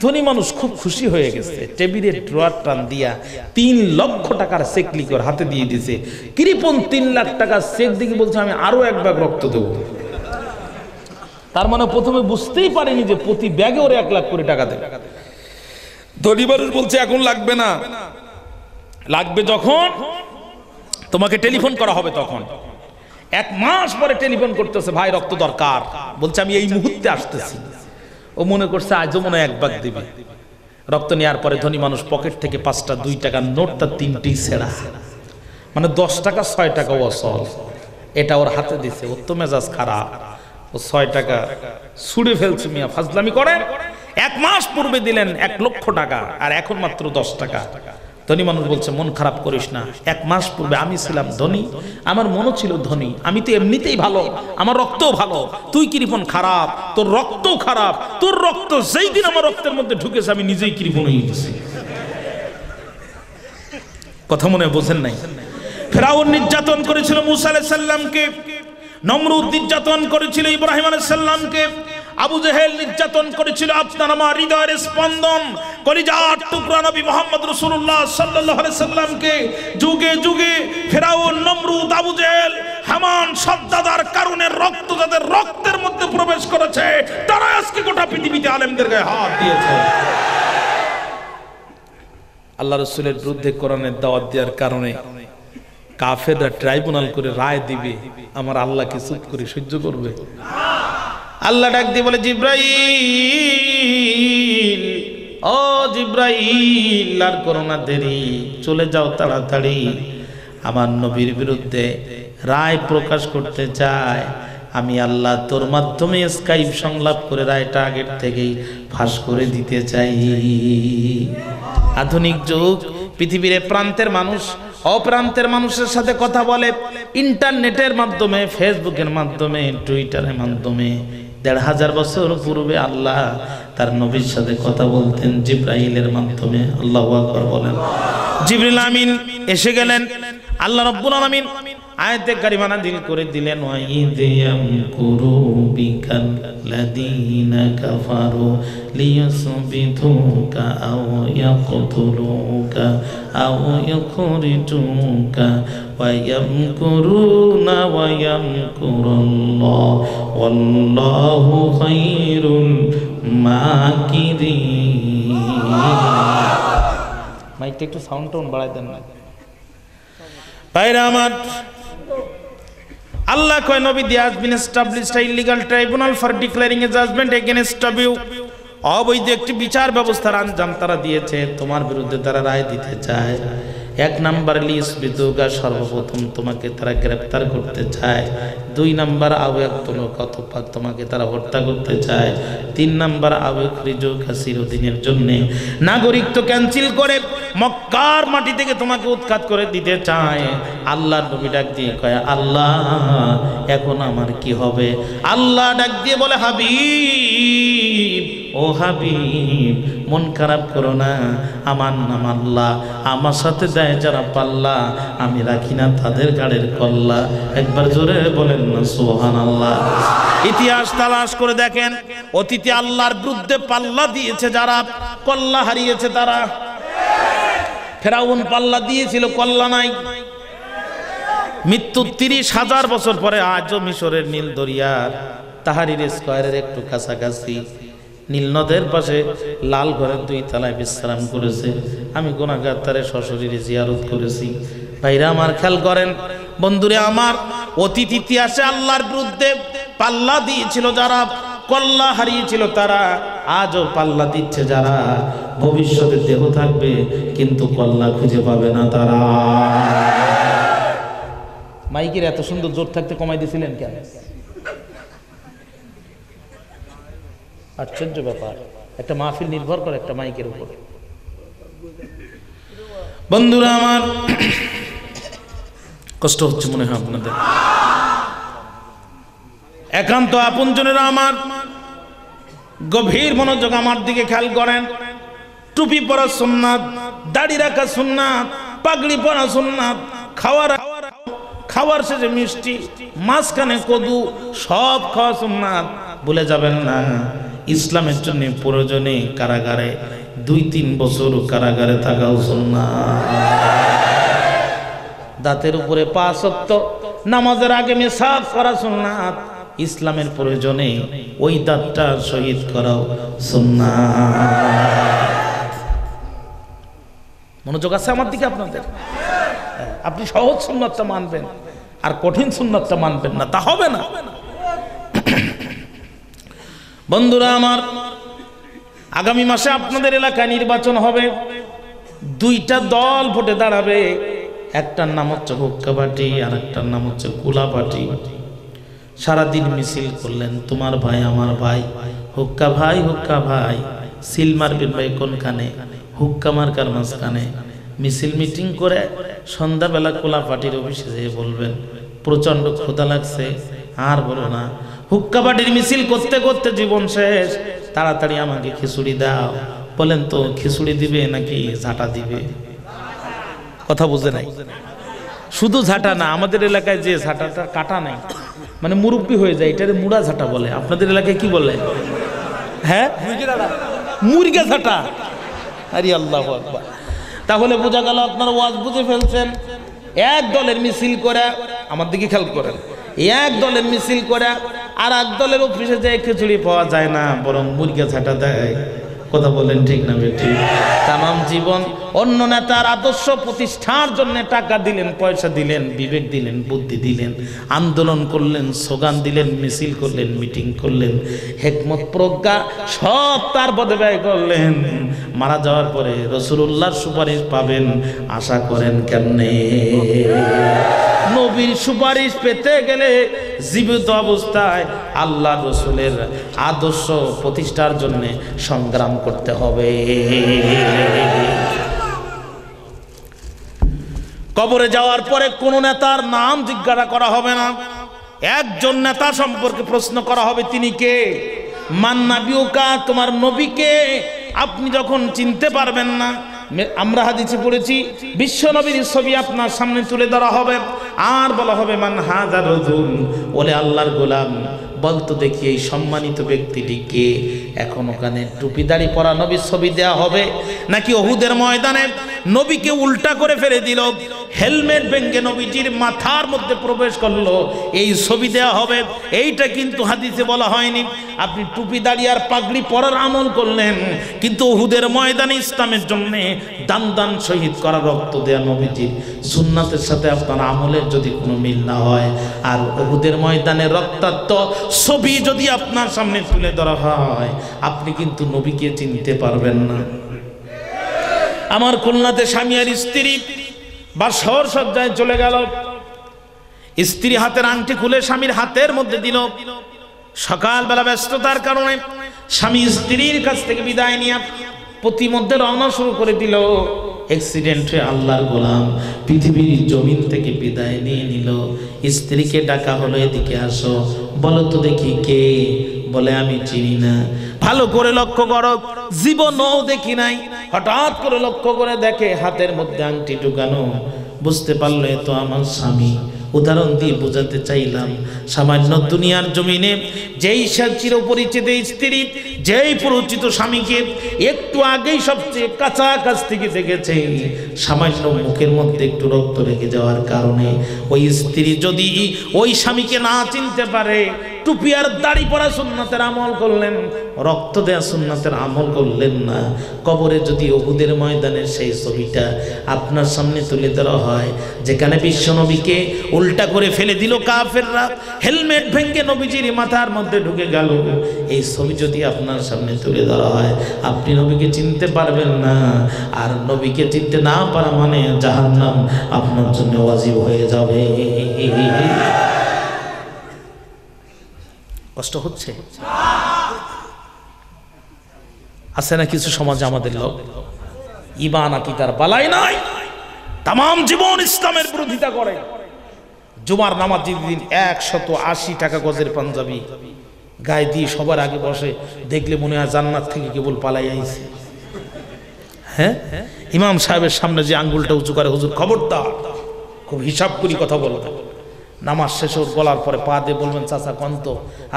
ধনী মানুষ খুব খুশি হয়ে গেছে, টেবিলের ড্রয়ার টান দিয়া 3 লক্ষ টাকার চেক লিখে হাতে দিয়ে দিছে। কৃপণ 3 লাখ টাকার চেক দেখে বলছে আমি আরো 1 ব্যাগ রক্ত দেবো। তার মানে প্রথমে বুঝতেই পারেনি যে প্রতি ব্যাগে ওরে 1 লাখ করে টাকা দেবে। ধনী মানুষ বলছে এখন লাগবে না, লাগবে যখন তোমাকে টেলিফোন করা হবে তখন। 1 মাস পরে টেলিফোন করতেছে, ভাই রক্ত দরকার, বলছে আমি এই মুহূর্তে আসতেছি। ও মনে করছে আজও মনে হয় 1 ব্যাগ দিবে। রক্ত নেওয়ার পরে ধনী মানুষ পকেট থেকে 5টা 2 টাকার নোট, তার 3টি ছেঁড়া, মানে 10 টাকা 6 টাকা অসল, এটা ওর হাতে দিছে। ওর তো মেজাজ খারাপ, ও 6 টাকা ছুড়ে ফেলছে। মিয়া ফাজলামি করেন, 1 মাস পূর্বে দিলেন 1 লক্ষ টাকা আর এখন মাত্র 10 টাকা। ধনী মানুষ বলছে মন খারাপ করিস না, 1 মাস পূর্বে আমি ছিলাম ধনী, আমার মনও ছিল ধনী, আমি তো এমনিতেই ভালো, আমার রক্তও ভালো, তুই কৃপণ খারাপ, তোর রক্তও খারাপ, তোর রক্ত যেই দিন আমার রক্তের মধ্যে ঢুকেছে আমি নিজেই কৃপণ হয়ে গেছি। কথা মনে বোঝেন নাই? ফেরাউন নির্যাতন করেছিল মূসা আলাইহিস সালামকে, নমরুদ নির্যাতন করেছিল ইব্রাহিম আলাইহিস সালামকে, আবু জেহেল নির্যাতন করেছিল আপনার আমার হৃদয়ের স্পন্দন কলিজার টুকরা নবী মুহাম্মদ রাসূলুল্লাহ সাল্লাল্লাহু আলাইহি সাল্লামকে। যুগে যুগে ফেরাউন, নমরুদ, আবু জেহেল, হামান, সাদ্দাদার কারণে রক্ত যাদের রক্তের মধ্যে প্রবেশ করেছে তারা আজকে গোটা পৃথিবীতে আলেমদের গায়ে হাত দিয়েছে। আল্লাহ রাসূলের বিরুদ্ধে কোরআনের দাওয়াত দেওয়ার কারণে কাফেররা ট্রাইব্যুনাল করে রায় দিবে, আমার আল্লাহকে চুপ করে সহ্য করবে? আল্লাহ ডাক দিয়ে বলে জিব্রাইল, ও জিব্রাইল আর করো না দেরি, চলে যাও তাড়াতাড়ি, আমার নবীর বিরুদ্ধে রায় প্রকাশ করতে চায়। আমি আল্লাহ তোর মাধ্যমে স্কাইপ সংলাপ করে রায়টা আগের থেকেই ফাঁস করে দিতে চাই। আধুনিক যুগ, পৃথিবীর প্রান্তের মানুষ অপ্রান্তের মানুষের সাথে কথা বলে ইন্টারনেটের মাধ্যমে, ফেসবুকের মাধ্যমে, টুইটারের মাধ্যমে। ১৫০০ বছর পূর্বে আল্লাহ তার নবীর সাথে কথা বলতেন জিব্রাইলের মাধ্যমে। আল্লাহু আকবার বলেন। জিবরিল আমিন এসে গেলেন, আল্লাহ রাব্বুল আলামিন আয়াতে কারিমা নাযিল করে দিলেন, ওয়াইদিয়াম কুরু বিকাল লাযিনা কাফারু লিয়াসবিতুকা আও ইয়াকতুলুকা আও ইউখরিজুকা ওয়া ইয়ামকুরুনা ওয়া ইয়ামকুরুল্লাহ ওয়াল্লাহু খায়রুল মাকিরিন। মাইকটা একটু সাউন্ড টোন বাড়াই দেন না ভাইরা আমার। আল্লাহ কয় নবী দি has been established a illegal tribunal for declaring a judgment against you। অবৈধ একটি বিচার ব্যবস্থার আঞ্জাম তারা দিয়েছে, তোমার বিরুদ্ধে তারা রায় দিতে চায়। 1 নাম্বার লিসবিদুগা, সর্বপ্রথম তোমাকে তারা গ্রেফতার করতে চায়। 2 নাম্বার আওয়াক্তুলুকা, তোমাকে তারা হত্যা করতে চায়। 3 নাম্বার আওয়াখরিজুকা, চিরদিনের জন্য নাগরিকত্ব ক্যান্সেল করে মক্কার মাটি থেকে তোমাকে উৎখাত করে দিতে চায়। আল্লাহর নবী ডাক দিয়ে কয়, আল্লাহ এখন আমার কি হবে? আল্লাহ ডাক দিয়ে বলে, হাবিব, ও হাবিব, মন খারাপ করো না, আমার নাম আল্লাহ, আমার সাথে দেয় যারা পাল্লা আমি রাখি না তাদের গাড়ির কল্লা। একবার জোরে বলেন না সুবহানাল্লাহ। ইতিহাস তালাশ করে দেখেন, অতীতে আল্লাহর বিরুদ্ধে পাল্লা দিয়েছে যারা, কল্লা হারিয়েছে তারা। ফেরাউন পাল্লা দিয়েছিল, কল্লা নাই। মৃত্যু ৩০,০০০ বছর পরে আজও মিশরের নীল দরিয়ার তাহারির স্কয়ারের একটু কাছাকাছি নীল নদের পাশে লাল ঘরের 2 তলায় বিশ্রাম করেছে। আমি গুনাহগার তারে সশরীরে জিয়ারত করেছি। ভাইরা আমার খেয়াল করেন, বন্ধুরে আমার, অতীত ইতিহাসে আল্লাহর বিরুদ্ধে পাল্লা দিয়েছিল যারা, কল্লা হারিয়েছিল তারা, আজও পাল্লা দিচ্ছে যারা। ভবিষ্যতে দেহ থাকবে কিন্তু কল্লা খুঁজে পাবে না তারা। মাইকের এত সুন্দর জোর থাকতে কমাই দিয়েছিলেন কেন? আশ্চর্য ব্যাপার, একটা মাহফিল নির্ভর করে একটা মাইকের উপর। বন্ধুরা আমার, কষ্ট হচ্ছে মনে হয় আপনাদের। একান্ত আপনজনেরা আমার গভীর মনোযোগ আমার দিকে খেয়াল করেন। টুপি পরা সুন্নাত, দাড়ি রাখা সুন্নাত, পাগড়ি পরা সুন্নাত, খাওয়ার শেষে মিষ্টি, মাঝখানে কদু, সব খাওয়া সুন্নাত। ভুলে যাবেন না ইসলামের জন্য প্রয়োজনে কারাগারে 2-3 বছর কারাগারে থাকাও সুন্নাত। দাঁতের উপরে 5 ওয়াক্ত নামাজের আগে মেসাজ করা সুন্নাত। ইসলামের প্রয়োজনে ওই দাঁতটা শহীদ করাও সুন্নাত। মনোযোগ আছে আমার দিকে আপনাদের? আপনি সহজ সুন্নাতটা মানবেন আর কঠিন সুন্নাতটা মানবেন না, তা হবে না। বন্ধুরা আমার, আগামী মাসে আপনাদের এলাকায় নির্বাচন হবে। 2টা দল ভোটে দাঁড়াবে। একটার নাম হচ্ছে হুক্কা পার্টি আর একটার নাম হচ্ছে কুলা পার্টি। সারাদিন মিছিল করলেন, তোমার ভাই আমার ভাই, হুক্কা ভাই হুক্কা ভাই। সিল মারবেন ভাই কোনখানে? হুক্কা মার্কার মাঝখানে। মিছিল মিটিং করে সন্ধ্যাবেলা কোলা পার্টির অফিসে যেয়ে বলবেন প্রচন্ড ক্ষুধা লাগছে, আর বলো না। হুক্কা পার্টির মিছিল করতে করতে জীবন শেষ, তাড়াতাড়ি আমাকে খিচুড়ি দাও। বলেন তো খিচুড়ি দিবে নাকি ঝাঁটা দিবে? কথা বুঝে নাই। শুধু ঝাঁটা না, আমাদের এলাকায় যে ঝাঁটাটা কাটা নাই, মানে মুরব্বি হয়ে যায়, এটারে মুড়া ঝাঁটা বলে। আপনাদের এলাকায় কি বলে? হ্যাঁ, মুরগা ঝাঁটা। আরে আল্লাহু আকবার। তাহলে বোঝা গেল আপনারা ওয়াজ বুঝে ফেলছেন। এক দলের মিছিল করে, আমার দিকে খেয়াল করেন, এক দলের মিছিল করে আর এক দলের অফিসে যে খিচুড়ি পাওয়া যায় না, বরং মুরগা ঝাঁটা দেয়। কথা বলেন ঠিক না বেটি? তামাম জীবন অন্য নেতার আদর্শ প্রতিষ্ঠার জন্য টাকা দিলেন, পয়সা দিলেন, বিবেক দিলেন, বুদ্ধি দিলেন, আন্দোলন করলেন, স্লোগান দিলেন, মিছিল করলেন, মিটিং করলেন, হিকমত প্রজ্ঞা সব তার পদে ব্যয় করলেন। মারা যাওয়ার পরে রাসূলুল্লাহর সুপারিশ পাবেন আশা করেন কেমনে? নবীর সুপারিশ পেতে গেলে জীবিত অবস্থায় আল্লাহ রসুলের আদর্শ প্রতিষ্ঠার জন্য সংগ্রাম করতে হবে। কবরে যাওয়ার পরে কোন নেতার নাম জিজ্ঞাসা করা হবে না। একজন নেতা সম্পর্কে প্রশ্ন করা হবে, তিনি কে? মান নাবিউকা, তোমার নবীকে আপনি যখন চিনতে পারবেন না, আমরা হাদিসে পড়েছি বিশ্ব নবীর ছবি আপনার সামনে তুলে ধরা হবে আর বলা হবে মান হাযা রাজুল, ওলে আল্লাহর গোলাম বলতো দেখি এই সম্মানিত ব্যক্তিটি কে। এখন ওখানে টুপি দাড়ি পরা নবীর ছবি দেয়া হবে নাকি উহুদের ময়দানে নবীকে উল্টা করে ফেলে দিল, হেলমেট ভেঙে নবীজির মাথার মধ্যে প্রবেশ করলো, এই ছবি দেয়া হবে? এইটা কিন্তু হাদিসে বলা হয়নি। আপনি টুপি দাড়ি আর পাগড়ি পরার আমল করলেন, কিন্তু উহুদের ময়দানে ইসলামের জন্য দান দান শহীদ করা, রক্ত দেয়া নবীজির সুন্নাতের সাথে আপনার আমলের যদি কোনো মিল না হয়, আর উহুদের ময়দানে রক্তাক্ত ছবি যদি আপনার সামনে তুলে ধরা হয়, আপনি কিন্তু নবীকে চিনতে পারবেন না। আমার খুলনাতে স্বামী আর স্ত্রী বাসর সজ্জায় চলে গেল। স্ত্রী হাতের আংটি খুলে স্বামীর হাতের মধ্যে দিল। সকালবেলা ব্যস্ততার কারণে স্বামী স্ত্রীর কাছ থেকে বিদায় নিয়ে প্রতিমধ্যে রওনা শুরু করে দিল। অ্যাক্সিডেন্টে আল্লাহর গোলাম পৃথিবীর জমিন থেকে বিদায় নিয়ে নিল। স্ত্রীকে ডাকা হলো, এদিকে আসো, বলো তো দেখি কে? বলে আমি চিনি না। ভালো করে লক্ষ্য করো, জীবনও দেখি নাই। হঠাৎ করে লক্ষ্য করে দেখে হাতের মধ্যে আংটি ঢুকানো। বুঝতে পারলো এ তো আমার স্বামী। উদাহরণ দিয়ে বোঝাতে চাইলাম, সামান্য দুনিয়ার জমিনে যেই চিরপরিচিত স্ত্রী, যেই পরিচিত স্বামীকে একটু আগেই সবচেয়ে কাছাকাছি থেকে দেখেছে, সামান্য মুখের মধ্যে একটু রক্ত রেখে যাওয়ার কারণে ওই স্ত্রী যদি ওই স্বামীকে না চিনতে পারে, টুপি আর দাড়ি পরা সুন্নাতের আমল করলেন, রক্ত দেয়া সুন্নাতের আমল করলেন না, কবরে যদি উহুদের ময়দানের সেই ছবিটা আপনার সামনে তুলে ধরা হয়, যেখানে বিশ্ব নবীকে উল্টা করে ফেলে দিল কাফেররা, হেলমেট ভেঙে নবীজির মাথার মধ্যে ঢুকে গেল, এই ছবি যদি আপনার সামনে তুলে ধরা হয়, আপনি নবীকে চিনতে পারবেন না। আর নবীকে চিনতে না পারা মানে জাহান্নাম আপনার জন্য ওয়াজিব হয়ে যাবে। কষ্ট হচ্ছে? আছে না কিছু সমাজে আমাদের লোক ঈমান আকীদার বালাই নাই, তাম জীবন ইসলামের বিরোধিতা করে, জুমার নামাজ দিন 180 টাকা গজের পাঞ্জাবি গায়ে দিয়ে সবার আগে বসে, দেখলে মনে হয় জান্নাত থেকে কেবল পালাই আইছে। হ্যাঁ, ইমাম সাহেবের সামনে যে আঙ্গুলটা উঁচু করে, হুজুর খবরদার, খুব হিসাব করি কথা বলবেন। নামাজ শেষ ওর বলার পরে পা দিয়ে বলবেন, চাচা কন্ত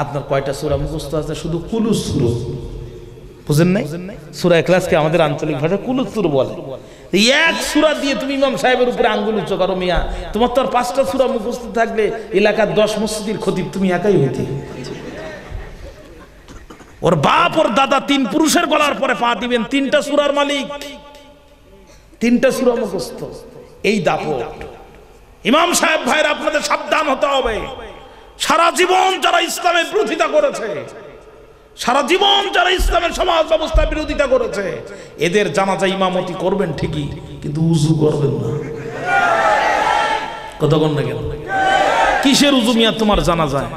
আপনার কয়টা সূরা মুখস্থ আছে? শুধু কুলুস সূরা, বুঝেন নাই? সূরা ইখলাসকে আমাদের আঞ্চলিক ভাষায় কুলুস সূরা বলে। এই এক সূরা দিয়ে তুমি ইমাম সাহেবের উপরে আঙ্গুল উঁচু করো মিয়া, তোমার তো আর 5টা সূরা মুখস্থ থাকলে এলাকার 10 মসজিদের খতিব তুমি একাই হইতে। ওর বাপ ওর দাদা 3 পুরুষের গলার পরে পা দিবেন, 3টা সূরার মালিক, 3টা সূরা মুখস্থ। এই দাপট ইমাম সাহেব ভাইরা আপনাদের সাবধান হতে হবে। সারা জীবন যারা ইসলামের বিরোধিতা করেছে, সারা জীবন যারা ইসলামের সমাজ ব্যবস্থার বিরোধিতা করেছে, এদের জানাজা ইমামতি করবেন ঠিকই, কিন্তু উজু করবেন না। কতক্ষণ না কেন? কিসের উজু মিয়া তোমার জানাজায়?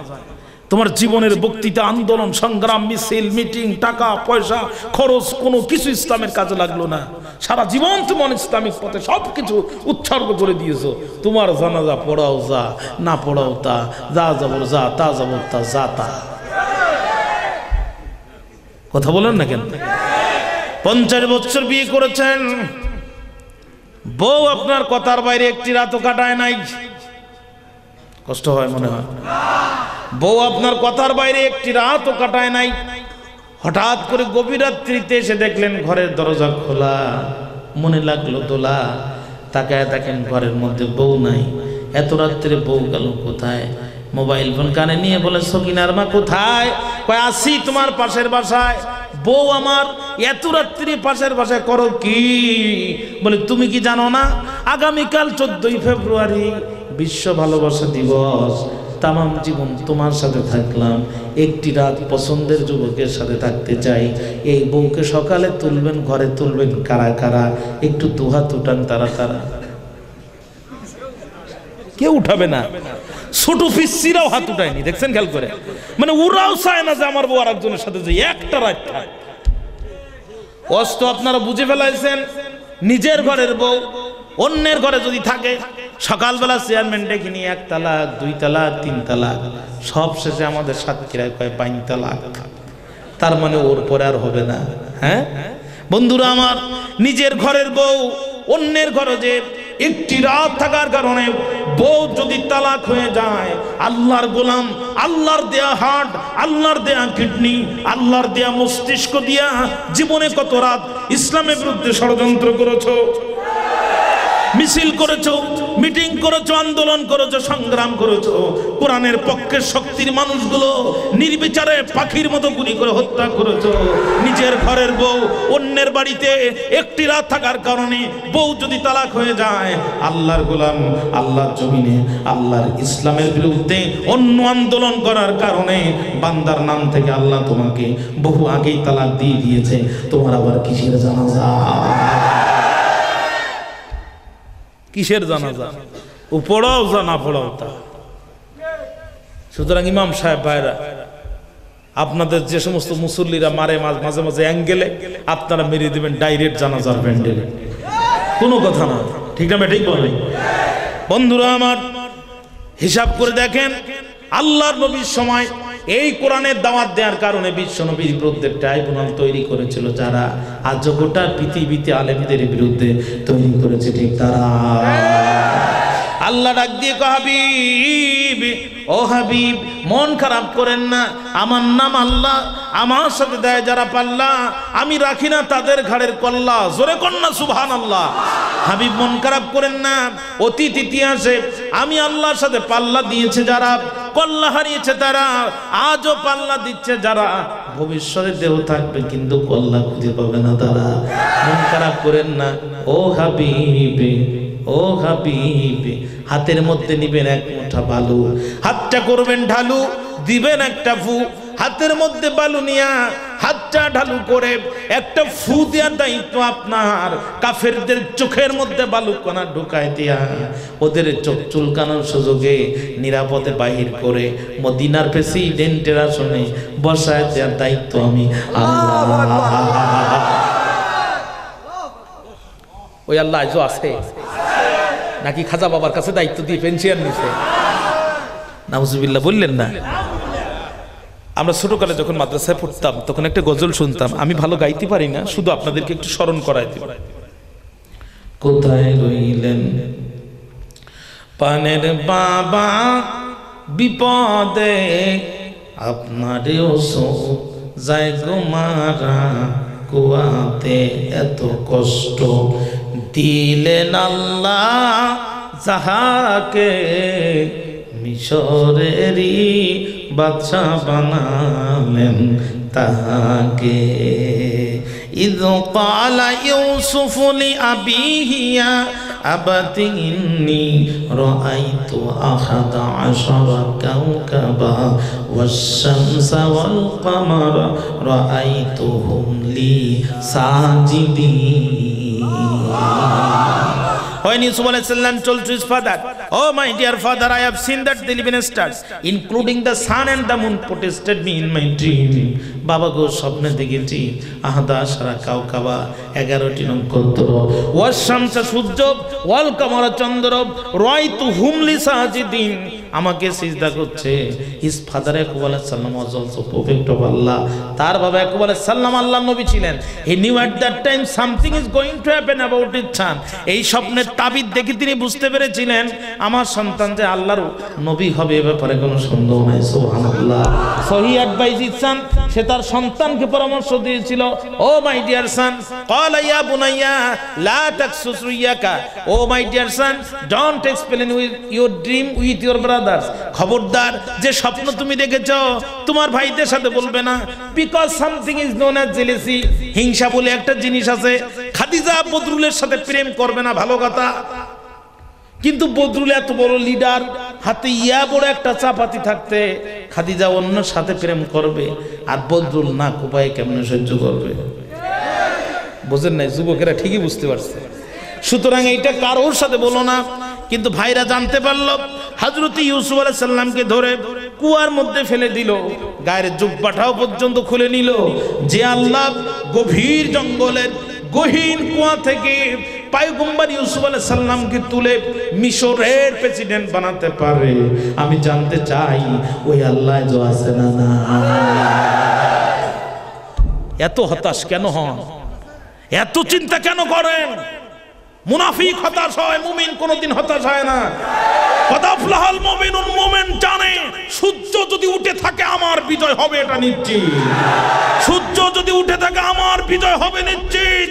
তোমার জীবনের বক্তৃতা, আন্দোলন, সংগ্রাম, মিছিল, মিটিং, টাকা পয়সা খরচ কোনো কিছু ইসলামের কাজে লাগলো না। সারা জীবন তোমার ইসলামিক পথে সবকিছু উৎসর্গ করে দিয়েছো। তোমার জানাজা পড়াও যা, না পড়াও তা, যা যাবো যা, তা যাবো তা, যা তা। কথা বলেন না কেন? 50 বছর বিয়ে করেছেন, বউ আপনার কথার বাইরে একটি রাতও কাটায় নাই। কষ্ট হয় মনে হয়? বউ আপনার কথার বাইরে একটি রাতও কাটায় নাই। হঠাৎ করে গভীর রাত্রিতে এসে দেখলেন ঘরের দরজা খোলা, মনে লাগলো দোলা। তাকায় দেখেন ঘরের মধ্যে বউ নাই। এত রাত্রে বউ গেল কোথায়? মোবাইল ফোন কানে নিয়ে বলে, সকিনার মা কোথায়? কয় আসি তোমার পাশের বাসায়। বউ আমার, এত রাত্রি পাশের বাসায় করো কি? বলে তুমি কি জানো না আগামীকাল 14ই ফেব্রুয়ারি বিশ্ব ভালোবাসা দিবস। তামাম জীবন তোমার সাথে থাকলাম, একটি রাত পছন্দের যুবকের সাথে থাকতে চাই। এই বউকে সকালে তুলবেন, ঘরে তুলবেন কারা কারা? একটু দুহাত উঠান তারা তারা। কেউ উঠাবে না। ছোট পিসিরাও হাত উঠায়নি, দেখছেন খেয়াল করে? মানে ওরাও চায় না যে আমার বউ আর একজনের সাথে যে একটা রাত থাকে। অস্ত আপনারা বুঝে ফেলাইছেন, নিজের ঘরের বউ অন্যের ঘরে যদি থাকে, সকালবেলা চেয়ারম্যান ডেকে নিয়ে 1 তালাক, 2 তালাক, 3 তালাক, সব শেষে আমাদের সাতক্ষীরায় কয় 5 তালাক। তার মানে ওর পরে আর হবে না। হ্যাঁ বন্ধুরা আমার, নিজের ঘরের বউ অন্যের ঘরে যে একটি রাত থাকার কারণে বউ যদি তালাক হয়ে যায়, আল্লাহর গোলাম, আল্লাহর দেয়া হার্ট, আল্লাহর দেয়া কিডনি, আল্লাহর দেয়া মস্তিষ্ক দিয়া জীবনে কত রাত ইসলামের বিরুদ্ধে ষড়যন্ত্র করেছো, মিছিল করেছো, মিটিং করেছো, আন্দোলন করেছো, সংগ্রাম করেছো। কোরআনের পক্ষে শক্তির মানুষগুলো নির্বিচারে পাখির মতো গুলি করে হত্যা করেছো। নিজের ঘরের বউ অন্যের বাড়িতে একটি রাত থাকার কারণে বউ যদি তালাক হয়ে যায়, আল্লাহর গোলাম, আল্লাহর জমিনে আল্লাহর ইসলামের বিরুদ্ধে অন্য আন্দোলন করার কারণে বান্দার নাম থেকে আল্লাহ তোমাকে বহু আগেই তালাক দিয়ে দিয়েছে। তোমার আবার কিসের জানাজা? কিসের জানাজা? ও পড়াও যা, না পড়াও তা। সুতরাং ইমাম সাহেব ভাইরা, আপনাদের যে সমস্ত মুসল্লিরা মারে মাঝে মাঝে অ্যাঙ্গেলে, আপনারা মেরে দিবেন ডাইরেক্ট জানাজার প্যান্ডেলে। কোনো কথা না, ঠিক না? ঠিক বলেন বন্ধুরা আমার, হিসাব করে দেখেন আল্লাহর নবীর সময় এই কোরআনের দাওয়াত দেওয়ার কারণে বিশ্ব নবীর বিরুদ্ধে ট্রাইব্যুনাল তৈরি করেছিল যারা, আজ গোটা পৃথিবীতে আলেমদের বিরুদ্ধে তৈরি করেছে, ঠিক তারা। আল্লাহ ডাক দিয়ে কয়, হাবিব, ও হাবিব, মন খারাপ করেন না, আমার নাম আল্লাহ, আমার সাথে দেয় যারা পাল্লা, আমি রাখি না তাদের ঘাড়ের কল্লা। জোরে কন্যা সুবহানাল্লাহ। হাবিব মন খারাপ করেন না, অতীত ইতিহাসে আমি আল্লাহর সাথে পাল্লা দিয়েছে যারা, কল্লা হারিয়েছে তারা, আজও পাল্লা দিচ্ছে যারা, ভবিষ্যতে দেহ থাকবে কিন্তু কল্লা খুঁজে পাবে না তারা। মন খারাপ করেন না ও হাবিব, ও হাবিব। হাতের মধ্যে নিবেন 1 মুঠা বালু, হাতটা করবেন ঢালু, দিবেন একটা ফু, হাতের মধ্যে বালু নিয়া হাতটা ঢালু করে একটা ফু দেওয়ার দায়িত্ব আপনার। কাফেরদের চোখের মধ্যে বালু কণা ঢুকায় দিয়া ওদের চোখ চুলকানোর সুযোগে নিরাপদে বাহির করে মদিনার প্রেসিডেন্টের আসনে বসায় দেওয়ার দায়িত্ব আমি আল্লাহ। ওই আল্লাহ আজও আছে নাকি খাজা বাবার কাছে দায়িত্ব দিয়ে পেনশন নিছে? নাউজুবিল্লাহ বললেন না? আমরা ছোটকালে যখন মাদ্রাসায় পড়তাম তখন একটা গজল শুনতাম, আমি ভালো গাইতে পারি না, শুধু আপনাদেরকে একটু স্মরণ করাই দিব। কোথায় রইলেন পানের বাবা বিপদে, আপনারেও যায় গো মারা, কুয়াতে এত কষ্ট দিলেন আল্লাহ যাহাকে, মিশরেরই বাদশা বানালেন তাহাকে। ইয ক্বালা ইউসুফু লিআবিহি ইয়া আবাতি ইন্নী রাআইতু আহাদা আশারা কাওকাবা ওয়াশ-শামসা ওয়াল কামারা রাআইতুহুম লি সাজিদিন। When Yusuf alayhi salam told to his father, "Oh my dear father, I have seen that the living stars, including the sun and the moon, protested me in my dream." বাবা গো, স্বপ্নে দেখেছি আহাদা সারা কাওকাবা, 11টি নক্ষত্র, ওয়াশ-শামসা সূর্য, ওয়াল কামারা চন্দ্র, রাআইতু হুম লি সাজিদিন, আমাকে সিজদা করছে। His father Yaqub alayhi salam was also prophet of Allah. তার বাবা ইয়াকুব আলাইহিস সালাম আল্লাহর নবী ছিলেন। He knew at that time something is going to happen about his son. এই স্বপ্নের তাবিদ দেখে তিনি বুঝতে পেরেছিলেন আমার সন্তান যে আল্লাহর নবী হবে, এ ব্যাপারে কোনো সন্দেহ নাই। সুবহানাল্লাহ। So he advised his son, সে তার সন্তানকে পরামর্শ দিয়েছিল, ও মাই ডিয়ার সন, ক্বালা ইয়া বুনাইয়া লা তাকসুস রুইয়াকা, O my dear son, don't explain with your dream with your brothers, খবরদার যে স্বপ্ন তুমি দেখেছো তোমার ভাইদের সাথে বলবে না, because something is known as jealousy, হিংসা বলে একটা জিনিস আছে। খাদিজা বদরুলের সাথে প্রেম করবে না, ভালো কথা, কিন্তু বদরুল এত বড় লিডার, হাতে ইয়া বড় একটা চাপাতি থাকতে খাদিজা অন্য সাথে প্রেম করবে, আর বদরুল না কোপায় কেমনে সহ্য করবে? বোঝেন নাই? যুবকেরা ঠিকই বুঝতে পারছে। সুতরাং এইটা কারোর সাথে বলো না। কিন্তু ভাইরা জানতে পারলো, হযরত ইউসুফ আলাইহিস সালামকে ধরে কুয়ার মধ্যে ফেলে দিল, গায়ের জুব্বাটাও পর্যন্ত খুলে নিল। যে আল্লাহ গভীর জঙ্গলের গহীন কুয়া থেকে পয়গম্বর ইউসুফ আলাইহিস সালামকে তুলে মিশরের প্রেসিডেন্ট বানাতে পারে, আমি জানতে চাই ওই আল্লাহ যে আছে না না। এত হতাশ কেন হন? এত চিন্তা কেন করেন? মুনাফিক হতাশ হয়, মুমিন কোনোদিন হতাশ হয় না। কদাফলাহাল মুমিনুন, মুমিন জানে সূর্য যদি উঠে থাকে আমার বিজয় হবে, এটা নিশ্চিত। সূর্য যদি উঠে থাকে আমার বিজয় হবে নিশ্চিত।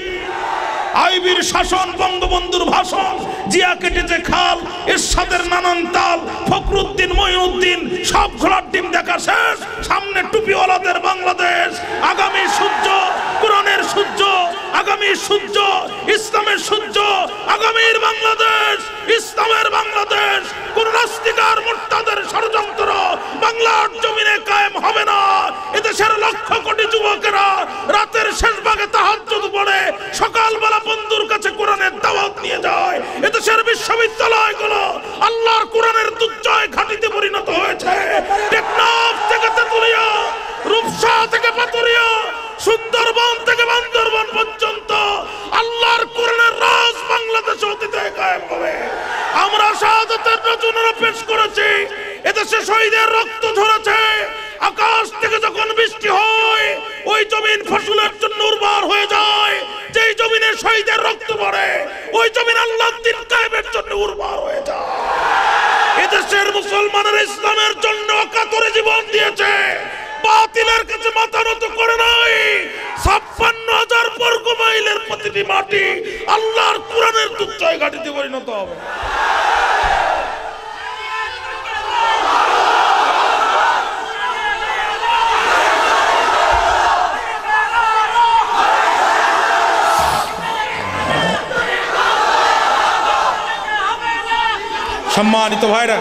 আইবির শাসন, বঙ্গবন্ধুর ভাষণ, জিয়া কেটেছে খাল, এরশাদের নানান তাল, ফখরুদ্দিন মঈনুদ্দিন সব ঘোড়ার ডিম দেখা শেষ, সামনে টুপিওয়ালাদের বাংলাদেশ। আগামী সূর্য কোরআনের সূর্য, আগামী সূর্য ইসলামের সূর্য, আগামীর বাংলাদেশ ইসলামের বাংলাদেশ। কোন নাস্তিকার মুরতাদের ষড়যন্ত্র বাংলার জমিনে কায়েম হবে না। এদেশের লক্ষ কোটি যুবকেরা রাতের শেষ ভাগে তাহাজ্জুদ পড়ে সকালবেলা বন্ধুর কাছে কোরআনের দাওয়াত নিয়ে যায়। এদেশের বিশ্ববিদ্যালয়গুলো আল্লাহর কোরআনের দুর্জয় ঘাঁটিতে পরিণত হয়েছে। টেকনাফ থেকে তেতুলিয়া, রূপসা থেকে পাতুরিয়া, সুন্দরবন থেকে বান্দরবন পর্যন্ত আল্লাহর কোরআনের রাজ বাংলাদেশে অতীতে কায়েম হবে। আমরা শাহাদাতের নজুরা পেশ করেছি, এদেশে শহীদের রক্ত ঝরেছে। আকাশ থেকে যখন বৃষ্টি হয় ওই জমিন ফসলের জন্য উর্বর হয়ে যায়। যেই জমিনে শহীদের রক্ত পড়ে ওই জমিন আল্লাহর দ্বীন কায়েমের জন্য উর্বর হয়ে যায়। এদেশের মুসলমানের ইসলামের জন্য অকাতরে জীবন দিয়েছে, বাতিলের কাছে মাথা নত করে নাই। ৫৬,০০০ বর্গ মাইলের প্রতিটি মাটি আল্লাহর কোরআনের দুর্জয় ঘাঁটিতে পরিণত হবে। সম্মানিত ভাইরা,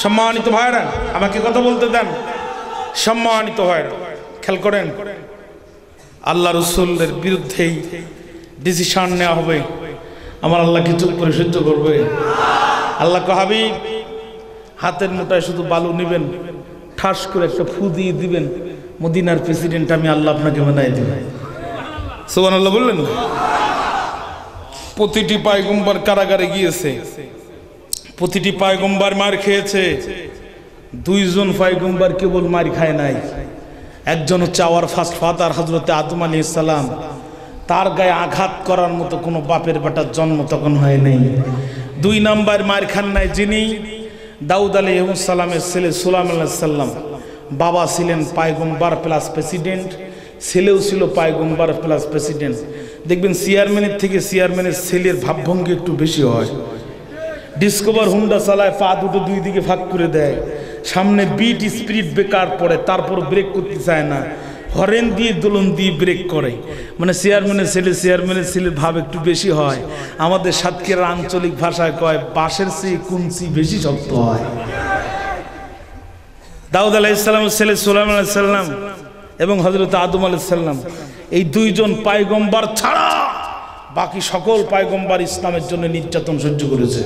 সম্মানিত ভাইরা, আমাকে কথা বলতে দেন। সম্মানিত ভাইরা, খেয়াল করেন, আল্লাহ রসুলের বিরুদ্ধেই ডিসিশন নেওয়া হবে। আমার আল্লাহকে চুপ করে সহ্য করবে? আল্লাহ হাবিব হাতের মুঠায় শুধু বালু নেবেন, ঠাস করে একটা ফু দিয়ে দিবেন, মদিনার প্রেসিডেন্ট আমি আল্লাহ আপনাকে বানাই দিব। সুবহানাল্লাহ বললেন। প্রতিটি পয়গম্বর কারাগারে গিয়েছে, প্রতিটি পয়গম্বর মার খেয়েছে, দুইজন পয়গম্বর কেবল মার খায় নাই, একজন হচ্ছে আওয়ার ফার্স্ট ফাদার হযরত আদম আলাইহিস সালাম, তার গায়ে আঘাত করার মতো কোনো বাপের বেটার জন্ম তখন হয় নাই। দুই নাম্বার মার খান নাই যিনি দাউদ আলাইহিস সালামের ছেলে সুলাইমান আলাইহিস সালাম, বাবা ছিলেন পয়গম্বর প্লাস প্রেসিডেন্ট, ছেলেও ছিল পয়গম্বর প্লাস প্রেসিডেন্ট। দেখবেন চেয়ারম্যানের থেকে চেয়ারম্যানের ছেলের ভাবভঙ্গি একটু বেশি হয়। ডিসকভার হুন্ডা চালায়, পা দুটো দুই দিকে ফাঁক করে দেয়, সামনে বিট স্পিড ব্রেকার পড়ে, তারপর ব্রেক করতে চায় না, হরেন দিয়ে দোলন দিয়ে ব্রেক করে। মানে চেয়ারম্যানের ছেলের ভাব একটু বেশি হয়। আমাদের সাতক্ষীরার আঞ্চলিক ভাষায় কয় বাঁশের চেয়ে কুঞ্চি বেশি শক্ত হয়। দাউদ আলাইহিস সালামের ছেলে সুলাইমান আলাইহিস সালাম এবং হযরত আদম আলাইহিস সালাম, এই দুইজন পয়গম্বর ছাড়া বাকি সকল পয়গম্বর ইসলামের জন্য নির্যাতন সহ্য করেছে।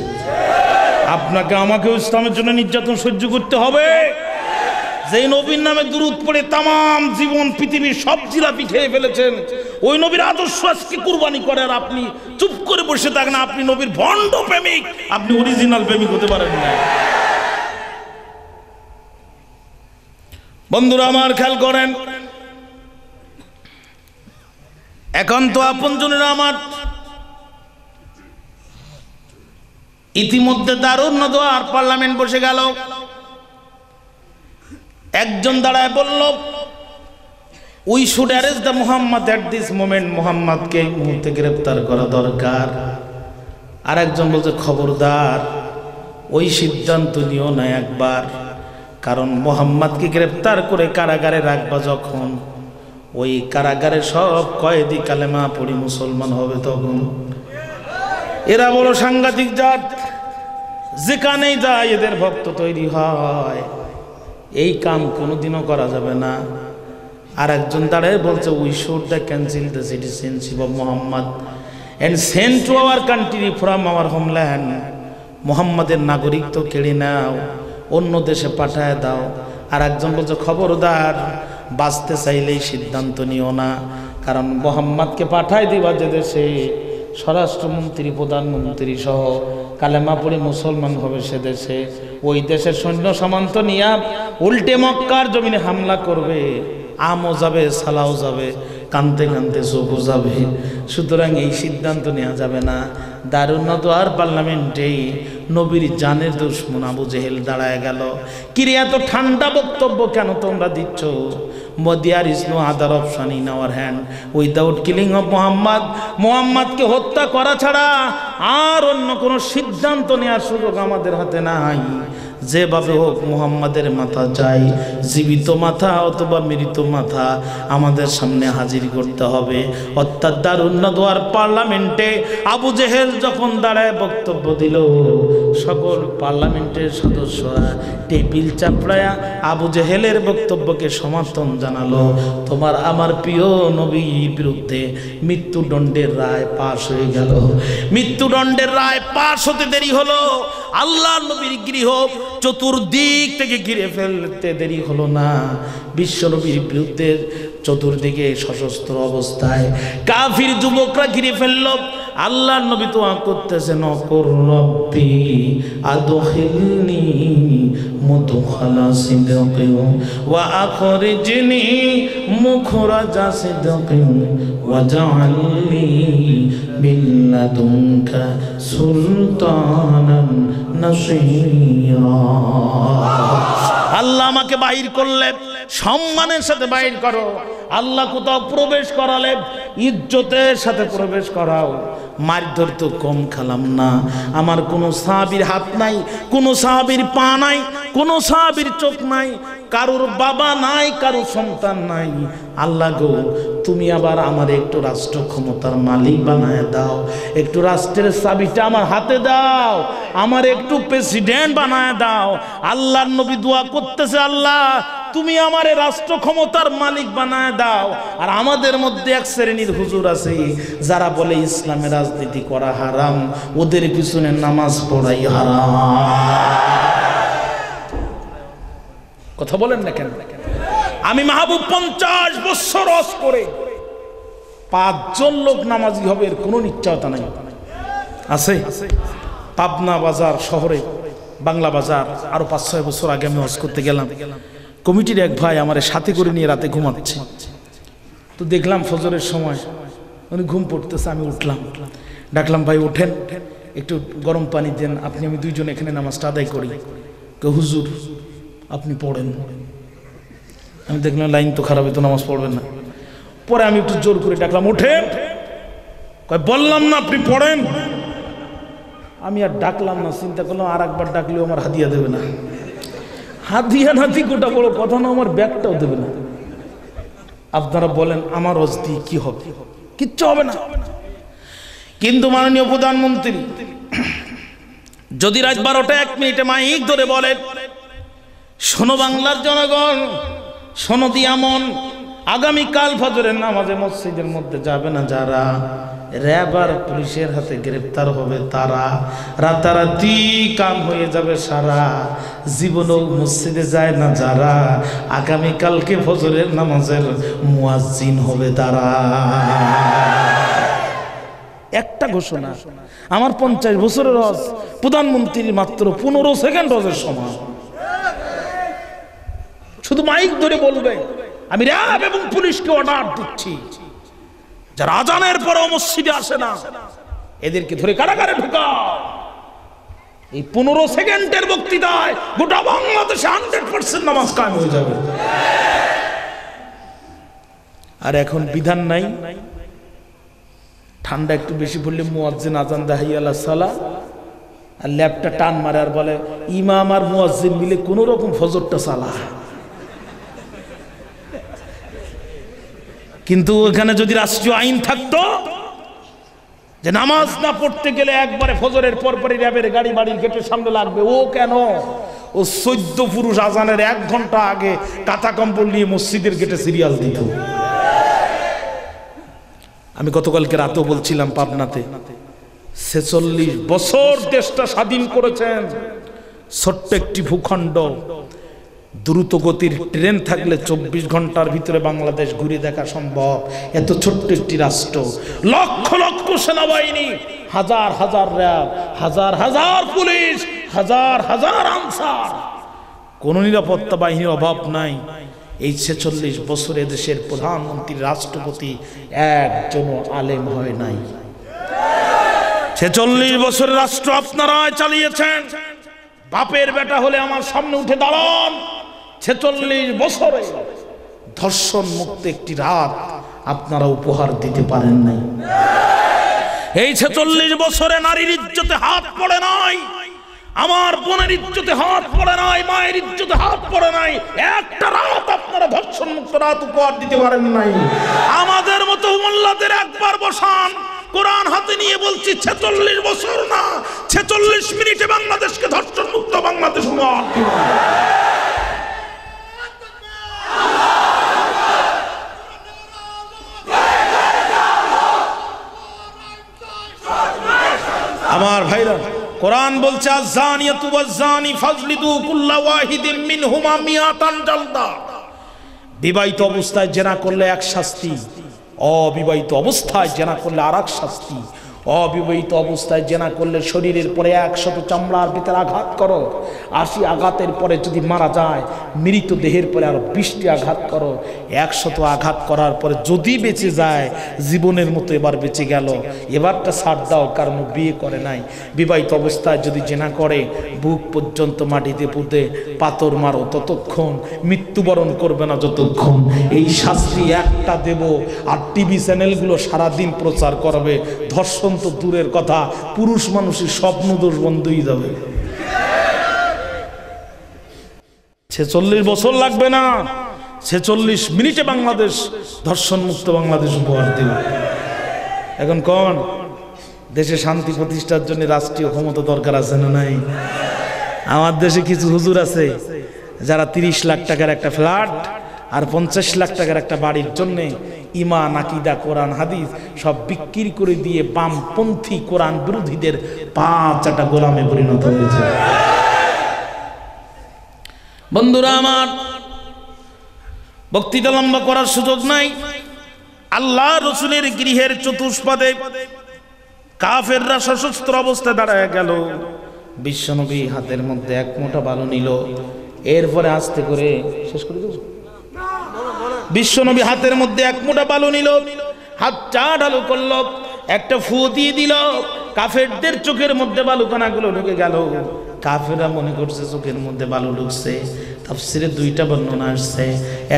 আপনাকে আমাকেও ইসলামের জন্য নির্যাতন সহ্য করতে হবে। যেই নবীর নামে দুরূদ পড়ে তামাম জীবন পৃথিবীর সব জিলাপি খেয়ে ফেলেছেন, ওই নবীর আদর্শ আজকে কুরবানি করে আর আপনি চুপ করে বসে থাকেন, আপনি নবীর ভণ্ড প্রেমিক, আপনি অরিজিনাল প্রেমিক হতে পারেন না। বন্ধুরা আমার খেয়াল করেন, এখন তো আপনজনেরা আমার ইতিমধ্যে দারুন নদওয়ার পার্লামেন্ট বসে গেল। একজন দাঁড়ায় বলল, we should arrest the Muhammad at this moment, মুহাম্মদকে এই মুহূর্তে গ্রেফতার করা দরকার। আর একজন বলছে, খবরদার ওই সিদ্ধান্ত নিও না একবার, কারণ মুহাম্মদকে গ্রেফতার করে কারাগারে রাখবা যখন, ওই কারাগারে সব কয়েদি কালেমা পড়ি মুসলমান হবে তখন। এরা বড় সাংঘাতিক জাত, যেখানেই যায় এদের ভক্ত তৈরি হয়, এই কাম কোনোদিনও করা যাবে না। আর একজন দাঁড়ায় বলছে, we should the cancel the citizenship of Muhammad and send to our country from our homeland. মুহাম্মাদের নাগরিক তো কেড়ে নাও, অন্য দেশে পাঠায় দাও। আর একজন বলছে, খবরদার বাঁচতে চাইলেই সিদ্ধান্ত নিও না, কারণ মুহাম্মদকে পাঠায় দিবা যে দেশে, স্বরাষ্ট্রমন্ত্রী প্রধানমন্ত্রী সহ কালেমা পড়ে মুসলমান হবে সে দেশে, ওই দেশের সৈন্য সামন্ত নিয়া উল্টে মক্কার জমিনে হামলা করবে, আমও যাবে সালাও যাবে, কানতে কানতে চোখও যাবে। সুতরাং এই সিদ্ধান্ত নেওয়া যাবে না। দারুন নদওয়ার পার্লামেন্টেই নবীর জানের দুশমন আবু জেহেল দাঁড়ায় গেল। কিরে এত ঠান্ডা বক্তব্য কেন তোমরা দিচ্ছ? There is no other option in our hand without killing of Muhammad. মুহাম্মদকে হত্যা করা ছাড়া আর অন্য কোনো সিদ্ধান্ত নেওয়ার সুযোগ আমাদের হাতে নাই। যেভাবে হোক মুহাম্মাদের মাথা চাই, জীবিত মাথা অথবা মৃত মাথা আমাদের সামনে হাজির করতে হবে। অর্থাৎ দারুন নদওয়ার পার্লামেন্টে আবু জেহেল যখন দাঁড়ায় বক্তব্য দিল, সকল পার্লামেন্টের সদস্যরা টেবিল চাপড়ায়া আবু জেহেলের বক্তব্যকে সমর্থন জানালো। তোমার আমার প্রিয় নবীর বিরুদ্ধে মৃত্যুদণ্ডের রায় পাশ হয়ে গেল। মৃত্যুদণ্ডের রায় পাশ হতে দেরি হলো, আল্লাহর নবীর গৃহ চতুর্দিক থেকে ঘিরে ফেলতে দেরি হলো না। বিশ্ব নবীর বিরুদ্ধে চতুর্দিকে সশস্ত্র অবস্থায় কাফির যুবকরা ঘিরে ফেলল। আল্লাহর নবী দোয়া করতেছে, নকর রব্বি আদখিলনি মুদখালা সিদকিন ওয়া আখরিজনি মুখরাজা সিদকিন ওয়া জাআলনি বিল্লাদুনকা সুলতানান নাসীরা। আল্লাহ আমাকে বাহির করলে সম্মানের সাথে বাহির করো। আল্লাহ কোথাও প্রবেশ করালে ইজ্জতের সাথে প্রবেশ করাও। মারধর তো কম খেলাম না। আমার কোনো সাহাবীর হাত নাই, কোনো সাহাবীর পা নাই, কোনো সাহাবীর চোখ নাই, কারোর বাবা নাই, কারোর সন্তান নাই। আল্লাহ গো, তুমি আবার আমার একটু রাষ্ট্র ক্ষমতার মালিক বানায় দাও, একটু রাষ্ট্রের চাবিটা আমার হাতে দাও, আমার একটু প্রেসিডেন্ট বানায় দাও। আল্লাহর নবী দোয়া করতেছে, আল্লাহ তুমি আমারে রাষ্ট্র ক্ষমতার মালিক বানায় দাও। আর আমাদের মধ্যে এক শ্রেণীর হুজুর আছে যারা বলে ইসলামে রাজনীতি করা হারাম, ওদের পিছনে নামাজ পড়াই হারাম। কথা বলেন না কেন? আমি মাহবুব 50 বছর হজ করে 5 জন লোক নামাজি হবে এর কোনো নিশ্চয়তা নাই। আছে পাবনা বাজার শহরে বাংলা বাজার, আরো 5-6 বছর আগে আমি হজ করতে গেলাম। কমিটির এক ভাই আমার সাথে করে নিয়ে রাতে ঘুমাচ্ছে, তো দেখলাম ফজরের সময় উনি ঘুম পড়তেছে, আমি উঠলাম, ডাকলাম ভাই ওঠেন, একটু গরম পানি দেন, আপনি আমি দুইজন এখানে নামাজটা আদায় করি। হুজুর আপনি পড়েন। আমি দেখলাম লাইন তো খারাপ, তো নামাজ পড়বেন না। পরে আমি একটু জোর করে ডাকলাম ওঠেন, বললাম না আপনি পড়েন। আমি আর ডাকলাম না, চিন্তা করলাম আর একবার ডাকলেও আমার হাদিয়া দেবে না। হাদিয়া নাতি গোটা বড় কথা না, আমার ব্যাগটাও দেবে না। আপনারা বলেন আমার হজ দিয়ে কি হবে? কিচ্ছু হবে না। কিন্তু মাননীয় প্রধানমন্ত্রী যদি রাত 12টা 1 মিনিটে মাইক ধরে বলেন, শোনো বাংলার জনগণ, শোনো দিয়ামন, আগামীকাল ফজরের নামাজে মসজিদের মধ্যে যাবে না যারা, র্যাব আর পুলিশের হাতে গ্রেফতার হবে তারা, রাতারাতি কাম হয়ে যাবে সারা, জীবনেও মসজিদে যায় না যারা, আগামীকালকে ফজরের নামাজের মুয়াজ্জিন হবে তারা। একটা ঘোষণা। আমার 50 বছরের হজ, প্রধানমন্ত্রীর মাত্র 15 সেকেন্ড হজের সময়। শুধু মাইক ধরে বলবে, আমি র্যাব এবং পুলিশকে অর্ডার দিচ্ছি, যারা আজানের পরেও মসজিদে আসে না এদেরকে ধরে কারাগারে ঢুকাও। এই 15 সেকেন্ডের বক্তৃতায় গোটা বাংলাদেশে 100% নামাজ কায়েম হয়ে যাবে। আর এখন বিধান নাই, ঠান্ডা একটু বেশি পড়লে মুয়াজ্জিন আজান দেয় হাইয়া আলাস সালাহ, আর ল্যাপটা টান মারে আর বলে ইমাম আর মুয়াজ্জিন মিলে কোন রকম ফজরটা চালা। কিন্তু ওখানে যদি রাষ্ট্রীয় আইন থাকতো যে নামাজ না পড়তে গেলে একবারে ফজরের পরপরই র্যাবের গাড়ি বাড়ির গেটের সামনে লাগবে, ও কেন? ও 14 পুরুষ আজানের 1 ঘন্টা আগে কাঁথা কম্বল নিয়ে মসজিদের গেটে সিরিয়াল দিত। আমি গতকালকে রাতেও বলছিলাম, পাবনাতে 46 বছর দেশটা স্বাধীন করেছেন, ছোট্ট একটি ভূখণ্ড, দ্রুত গতির ট্রেন থাকলে 24 ঘন্টার ভিতরে বাংলাদেশ ঘুরে দেখা সম্ভব। এত ছোট্ট একটি রাষ্ট্র, লক্ষ লক্ষ সেনাবাহিনী, হাজার হাজার র্যাব, হাজার হাজার পুলিশ, হাজার হাজার আনসার, কোন নিরাপত্তা বাহিনীর অভাব নাই। এই 46 বছরে দেশের প্রধানমন্ত্রী, রাষ্ট্রপতি একজনও আলেম হয় নাই। 46 বছরের রাষ্ট্র আপনারাই চালিয়েছেন। বাপের বেটা হলে আমার সামনে উঠে দাঁড়ান। 46 বছরে ধর্ষণ মুক্ত একটি রাত আপনারা উপহার দিতে পারেন নাই। এই 46 বছরে নারীর ইজ্জতে হাত পড়ে নাই, আমার বোনের ইজ্জতে হাত পড়ে নাই, মায়ের ইজ্জতে হাত পড়ে নাই। একটা রাত আপনারা ধর্ষণ মুক্ত রাত উপহার দিতে পারেন নাই। আমাদের মতো মোল্লাদের একবার বসান, কোরআন হাতে নিয়ে বলছি 46 বছর না, 46 মিনিটে বাংলাদেশকে ধর্ষণ মুক্ত বাংলাদেশ উপহার দিন। আমার ভাইরা, কোরআন বলছে আয-যানিয়াতু ওয়াজ-যানি ফাজলিদু কুল্লা ওয়াহিদিন মিনহুমা মিআতান জালদা। বিবাহিত অবস্থায় জেনা করলে এক শাস্তি, অবিবাহিত অবস্থায় জেনা করলে আরেক শাস্তি। অবিবাহিত অবস্থায় জেনা করলে শরীরের পরে 100 চামড়ার ভিতরে আঘাত করো, 80 আঘাতের পরে যদি মারা যায় মৃত দেহের পরে আরো 20টি আঘাত করো, 100 আঘাত করার পরে যদি বেঁচে যায় জীবনের মতো এবার বেঁচে গেল, এবারটা ছাড় দাও কারণ বিয়ে করে নাই। বিবাহিত অবস্থায় যদি জেনা করে বুক পর্যন্ত মাটিতে পুঁতে পাথর মারো ততক্ষণ, মৃত্যুবরণ করবে না যতক্ষণ। এই শাস্তি একটা দেব, আর টিভি চ্যানেলগুলো সারাদিন প্রচার করবে। ধর্ষণ তো দূরের কথা, পুরুষ মানুষের স্বপ্ন দোষ বন্ধ হয়ে যাবে। 46 বছর লাগবে না, 46 মিনিটে বাংলাদেশ ধর্ষণ মুক্ত বাংলাদেশ উপহার দেবে। এখন কোন দেশে শান্তি প্রতিষ্ঠার জন্য রাষ্ট্রীয় ক্ষমতা দরকার আছে না নাই? আমার দেশে কিছু হুজুর আছে যারা 30 লাখ টাকার একটা ফ্ল্যাট আর 50 লাখ টাকার একটা বাড়ির জন্যে ইমান, আকীদা, কোরআন, হাদিস সব বিক্রি করে দিয়ে বামপন্থী কোরআন বিরোধীদের 5টা গোলামে পরিণত হয়েছে। বন্ধুরা আমার, বক্তৃতা লম্বা করার সুযোগ নাই। আল্লাহ রসুলের গৃহের চতুষ্পাদে কাফেররা সশস্ত্র অবস্থায় দাঁড়ায় গেল। বিশ্বনবী হাতের মধ্যে এক মুঠা বালু নিল, এরপরে আস্তে করে শেষ করে দেব। বিশ্বনবী হাতের মধ্যে এক মুঠা বালু নিল, হাত চা ঢালু করলো, একটা ফু দিয়ে দিল, কাফেরদের চোখের মধ্যে বালুকণাগুলো ঢুকে গেল। কাফেররা মনে করছে চোখের মধ্যে বালু ঢুকছে। তাফসিরে দুইটা বর্ণনা আসছে।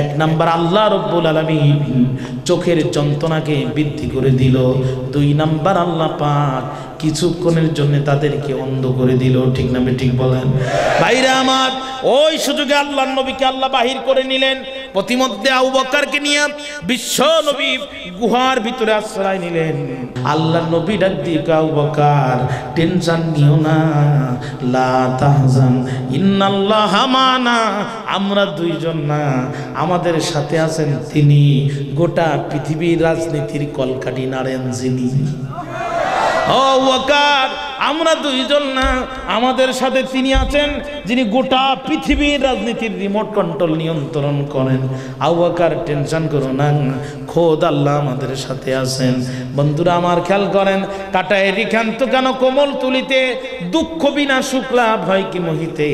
এক নাম্বার আল্লাহ রব্বুল আলামিন চোখের যন্ত্রণাকে বৃদ্ধি করে দিল, দুই নাম্বার আল্লাহ পাক কিছুক্ষণের জন্য তাদেরকে অন্ধ করে দিল। ঠিক না ঠিক বলেন ভাইরা আমার? ওই সুযোগে আল্লাহর নবীকে আল্লাহ বাহির করে নিলেন। প্রতিমধ্যে আবু বকরকে নিয়ে বিশ্ব নবী গুহার ভিতরে আশ্রয় নিলেন। আল্লাহর নবী ডাক দিয়ে আবু বকর, টেনশন নিও না, লা তাহজান ইন্নাল্লাহা মানা, আমরা দুইজন না, আমাদের সাথে আছেন তিনি, গোটা পৃথিবীর রাজনীতির কলকাঠি নাড়েন যিনি। ও ওয়াকার, আমরা দুইজন না, আমাদের সাথে তিনি আছেন যিনি গোটা পৃথিবীর রাজনীতির রিমোট কন্ট্রোল নিয়ন্ত্রণ করেন। আবু বকর টেনশন করো না, খোদ আল্লাহ আমাদের সাথে আছেন। বন্ধুরা আমার খেয়াল করেন, কাটায় রিখান্ত কেন কোমল তুলিতে, দুঃখ বিনা শুক্লা ভয় কি মোহিতে।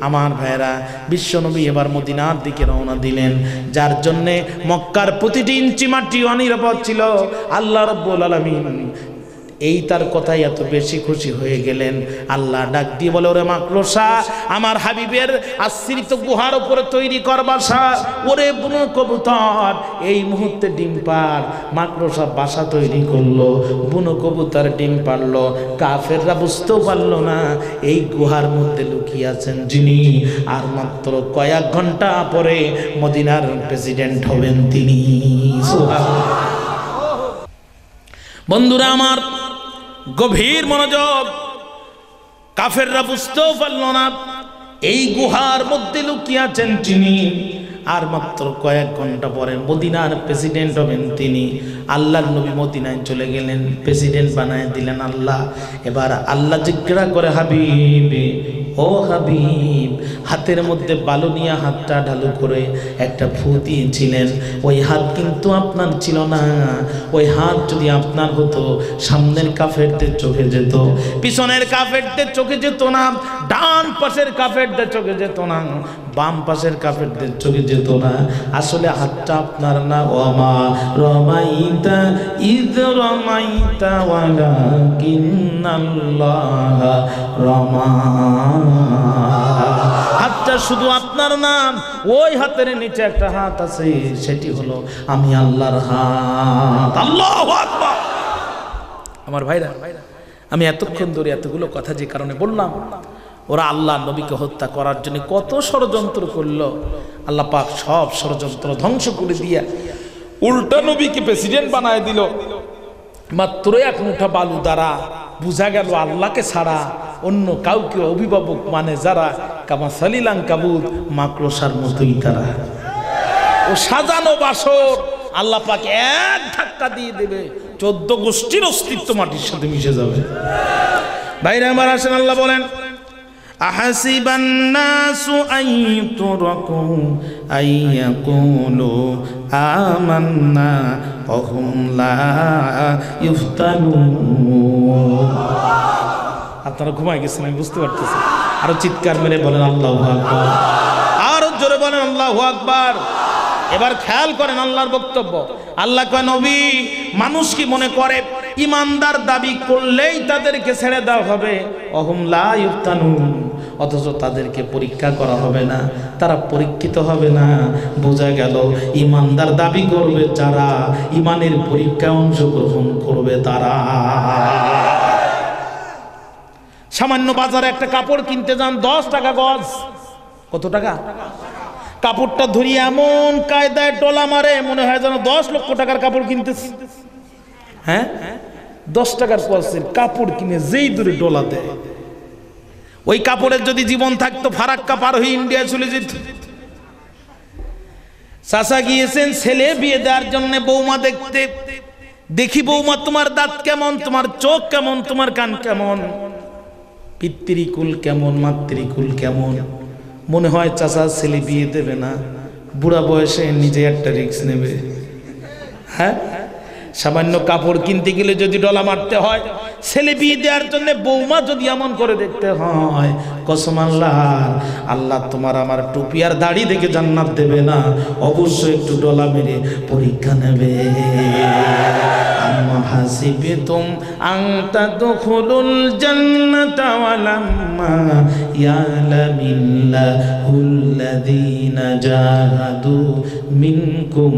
আমার ভাইরা, বিশ্বনবী এবার মদিনার দিকে রওনা দিলেন, যার জন্যে মক্কার প্রতিটি ইঞ্চি মাটি অনিরাপদ ছিল। আল্লাহ রাব্বুল আলামিন এই তার কথাই এত বেশি খুশি হয়ে গেলেন। আল্লাহ ডাক দিয়ে বলে, ওরে মাকড়সা, আমার হাবিবের আশ্রিত গুহার উপরে তৈরি কর বাসা। ওরে বুনো কবুতর, এই মুহূর্তে ডিম পাড়। মাকড়সা বাসা তৈরি করলো, বুনো কবুতর ডিম পারলো। কাফেররা বুঝতেও পারলো না এই গুহার মধ্যে লুকিয়ে আছেন যিনি, আর মাত্র কয়েক ঘন্টা পরে মদিনার প্রেসিডেন্ট হবেন তিনি। বন্ধুরা আমার, গভীর মনোযোগ। কাফেররা বুঝতেও পারল না এই গুহার মধ্যে লুকিয়ে আছেন যিনি, আর মাত্র কয়েক ঘন্টা পরে মদিনার প্রেসিডেন্ট হবেন তিনি। আল্লাহর নবী মদিনায় চলে গেলেন, প্রেসিডেন্ট বানায় দিলেন আল্লাহ। এবার আল্লাহ জিজ্ঞাসা করে, হাবিব, ও হাবিব, হাতের মধ্যে বালু নিয়ে হাতটা ঢালু করে একটা ফু দিয়েছিলেন, ওই হাত কিন্তু আপনার ছিল না। ওই হাত যদি আপনার হতো, সামনের কাফেরদের চোখে যেত, পিছনের কাফেরদের চোখে যেত না, ডান পাশের কাফেরদের চোখে যেত না, বাম পাশের কাফেরদের চোখে যেত না। আসলে হাতটা আপনার না। ওমা রমাইতা ইদ রমাইতা ওয়ালাকিন্নাল্লাহা রমা। হাতটা শুধু আপনার নাম, ওই হাতের নিচে একটা হাত আছে, সেটি হলো আমি আল্লাহর হাত। আল্লাহু আকবার। আমার ভাইরা, আমি এতক্ষণ ধরে এতগুলো কথা যে কারণে বললাম, ওরা আল্লাহ নবীকে হত্যা করার জন্য কত ষড়যন্ত্র করলো। আল্লাহ পাক সব ষড়যন্ত্র ধ্বংস করে দিয়া উল্টা নবীকে প্রেসিডেন্ট বানায় দিল। মাত্র এক মুঠা বালু দ্বারা বুঝা গেল আল্লাহকে ছাড়া অন্য কাউকে অভিভাবক মানে যারা, কামা সালিলাং কাবুত, মাকড়সার মতোই তারা। ও সাজানো বাসর আল্লাহ পাক এক ধাক্কা দিয়ে দেবে, 14 গোষ্ঠীর অস্তিত্ব মাটির সাথে মিশে যাবে। ভাইরা আমার আসেন, আল্লাহ বলেন, আহাসিবান নাসু আন ইউতরাকু আন ইয়াকুলু আমান্না ওয়া হুম লা ইফতানুন। আপনারা ঘুমায় গেছেন আমি বুঝতে পারতেছি। আরো চিৎকার মেরে বলেন আল্লাহু আকবার, আরো জোরে বলেন আল্লাহু আকবার। এবার খেয়াল করেন আল্লাহর বক্তব্য। আল্লাহ কয়, নবী, মানুষ কি মনে করে ইমানদার দাবি করলেই তাদেরকে ছেড়ে দেওয়া হবে? অহুম লা ইফতানুন, অথচ তাদেরকে পরীক্ষা করা হবে না, তারা পরীক্ষিত হবে না। বোঝা গেল ইমানদার দাবি করবে যারা, ইমানের পরীক্ষায় অংশগ্রহণ করবে তারা। সামান্য বাজারে একটা কাপড় কিনতে যান, 10 টাকা গজ। কত টাকা? কাপড়টা ধরিয়ে এমন কায়দায় ডলা মারে, মনে হয় যেন 10 লক্ষ টাকার কাপড় কিনতেছে। হ্যাঁ, 10 টাকার পয়সার কাপড় কিনে যেই দূরে ডলা দেয়, ওই কাপড়ের যদি জীবন থাকতো ফারাক্কা পার হয়ে ইন্ডিয়া চলে যেত। চাচা গিয়েছেন ছেলে বিয়ে দেওয়ার জন্য বৌমা দেখতে। দেখি বৌমা, তোমার দাঁত কেমন, তোমার চোখ কেমন, তোমার কান কেমন, পিতৃকুল কেমন, মাতৃকুল কেমন। মনে হয় চাচা ছেলে বিয়ে দেবে না, বুড়া বয়সে নিজে একটা রিস্ক নেবে। হ্যাঁ, সামান্য কাপড় কিনতে গেলে যদি ডলা মারতে হয়, ছেলে বিয়ে দেওয়ার জন্য বৌমা যদি এমন করে দেখতে হয়, কসম আল্লাহর, আল্লাহ তোমার আমার টুপি আর দাড়ি দেখে জান্নাত দেবে না, অবশ্যই একটু ডলা মেরে পরীক্ষা নেবে। আম্মা হাসিবতুম আন তাদখুলুল জান্নাতা ওয়ালাম্মা ইয়ালামিল্লাহুল্লাযীনা জাহাদু মিনকুম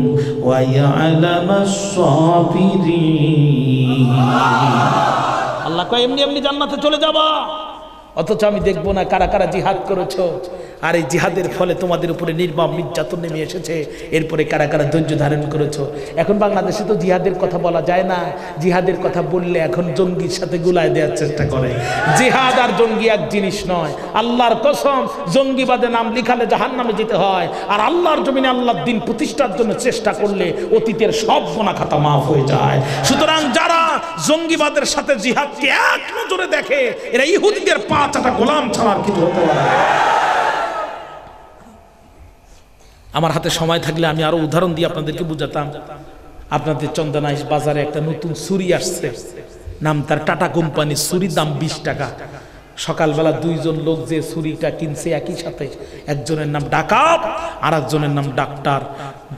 ওয়া ইয়ালামাস সাবিরিন। আল্লাহ কয় এমনি এমনি জান্নাতে চলে যাবা, অথচ আমি দেখবো না কারা কারা জিহাদ করেছো, আর এই জিহাদের ফলে তোমাদের উপরে নির্মম নির্যাতন নেমে এসেছে, এরপরে কারা কারা ধৈর্য ধারণ করেছো। এখন বাংলাদেশে তো জিহাদের কথা বলা যায় না, জিহাদের কথা বললে এখন জঙ্গির সাথে গুলায় দেওয়ার চেষ্টা করে। জিহাদ আর জঙ্গি এক জিনিস নয়, আল্লাহর কসম, জঙ্গিবাদে নাম লিখালে জাহান্নামে যেতে হয়, আর আল্লাহর জমিনে আল্লাহর দিন প্রতিষ্ঠার জন্য চেষ্টা করলে অতীতের সব গুনাহ খাতা মাফ হয়ে যায়। সুতরাং যারা জঙ্গিবাদের সাথে জিহাদকে এক নজরে দেখে, এরা ইহুদিদের পা চাটা গোলাম ছাড়ার কিছু হতে পারে। আমার হাতে সময় থাকলে আমি আরো উদাহরণ দিয়ে আপনাদেরকে বুঝাতাম। আপনাদের চন্দনাইশ বাজারে একটা নতুন ছুরি আসছে, নাম তার টাটা কোম্পানির ছুরি, দাম 20 টাকা। সকালবেলা দুইজন লোক যে ছুরিটা কিনছে একই সাথে, একজনের নাম ডাকাত আর একজনের নাম ডাক্তার।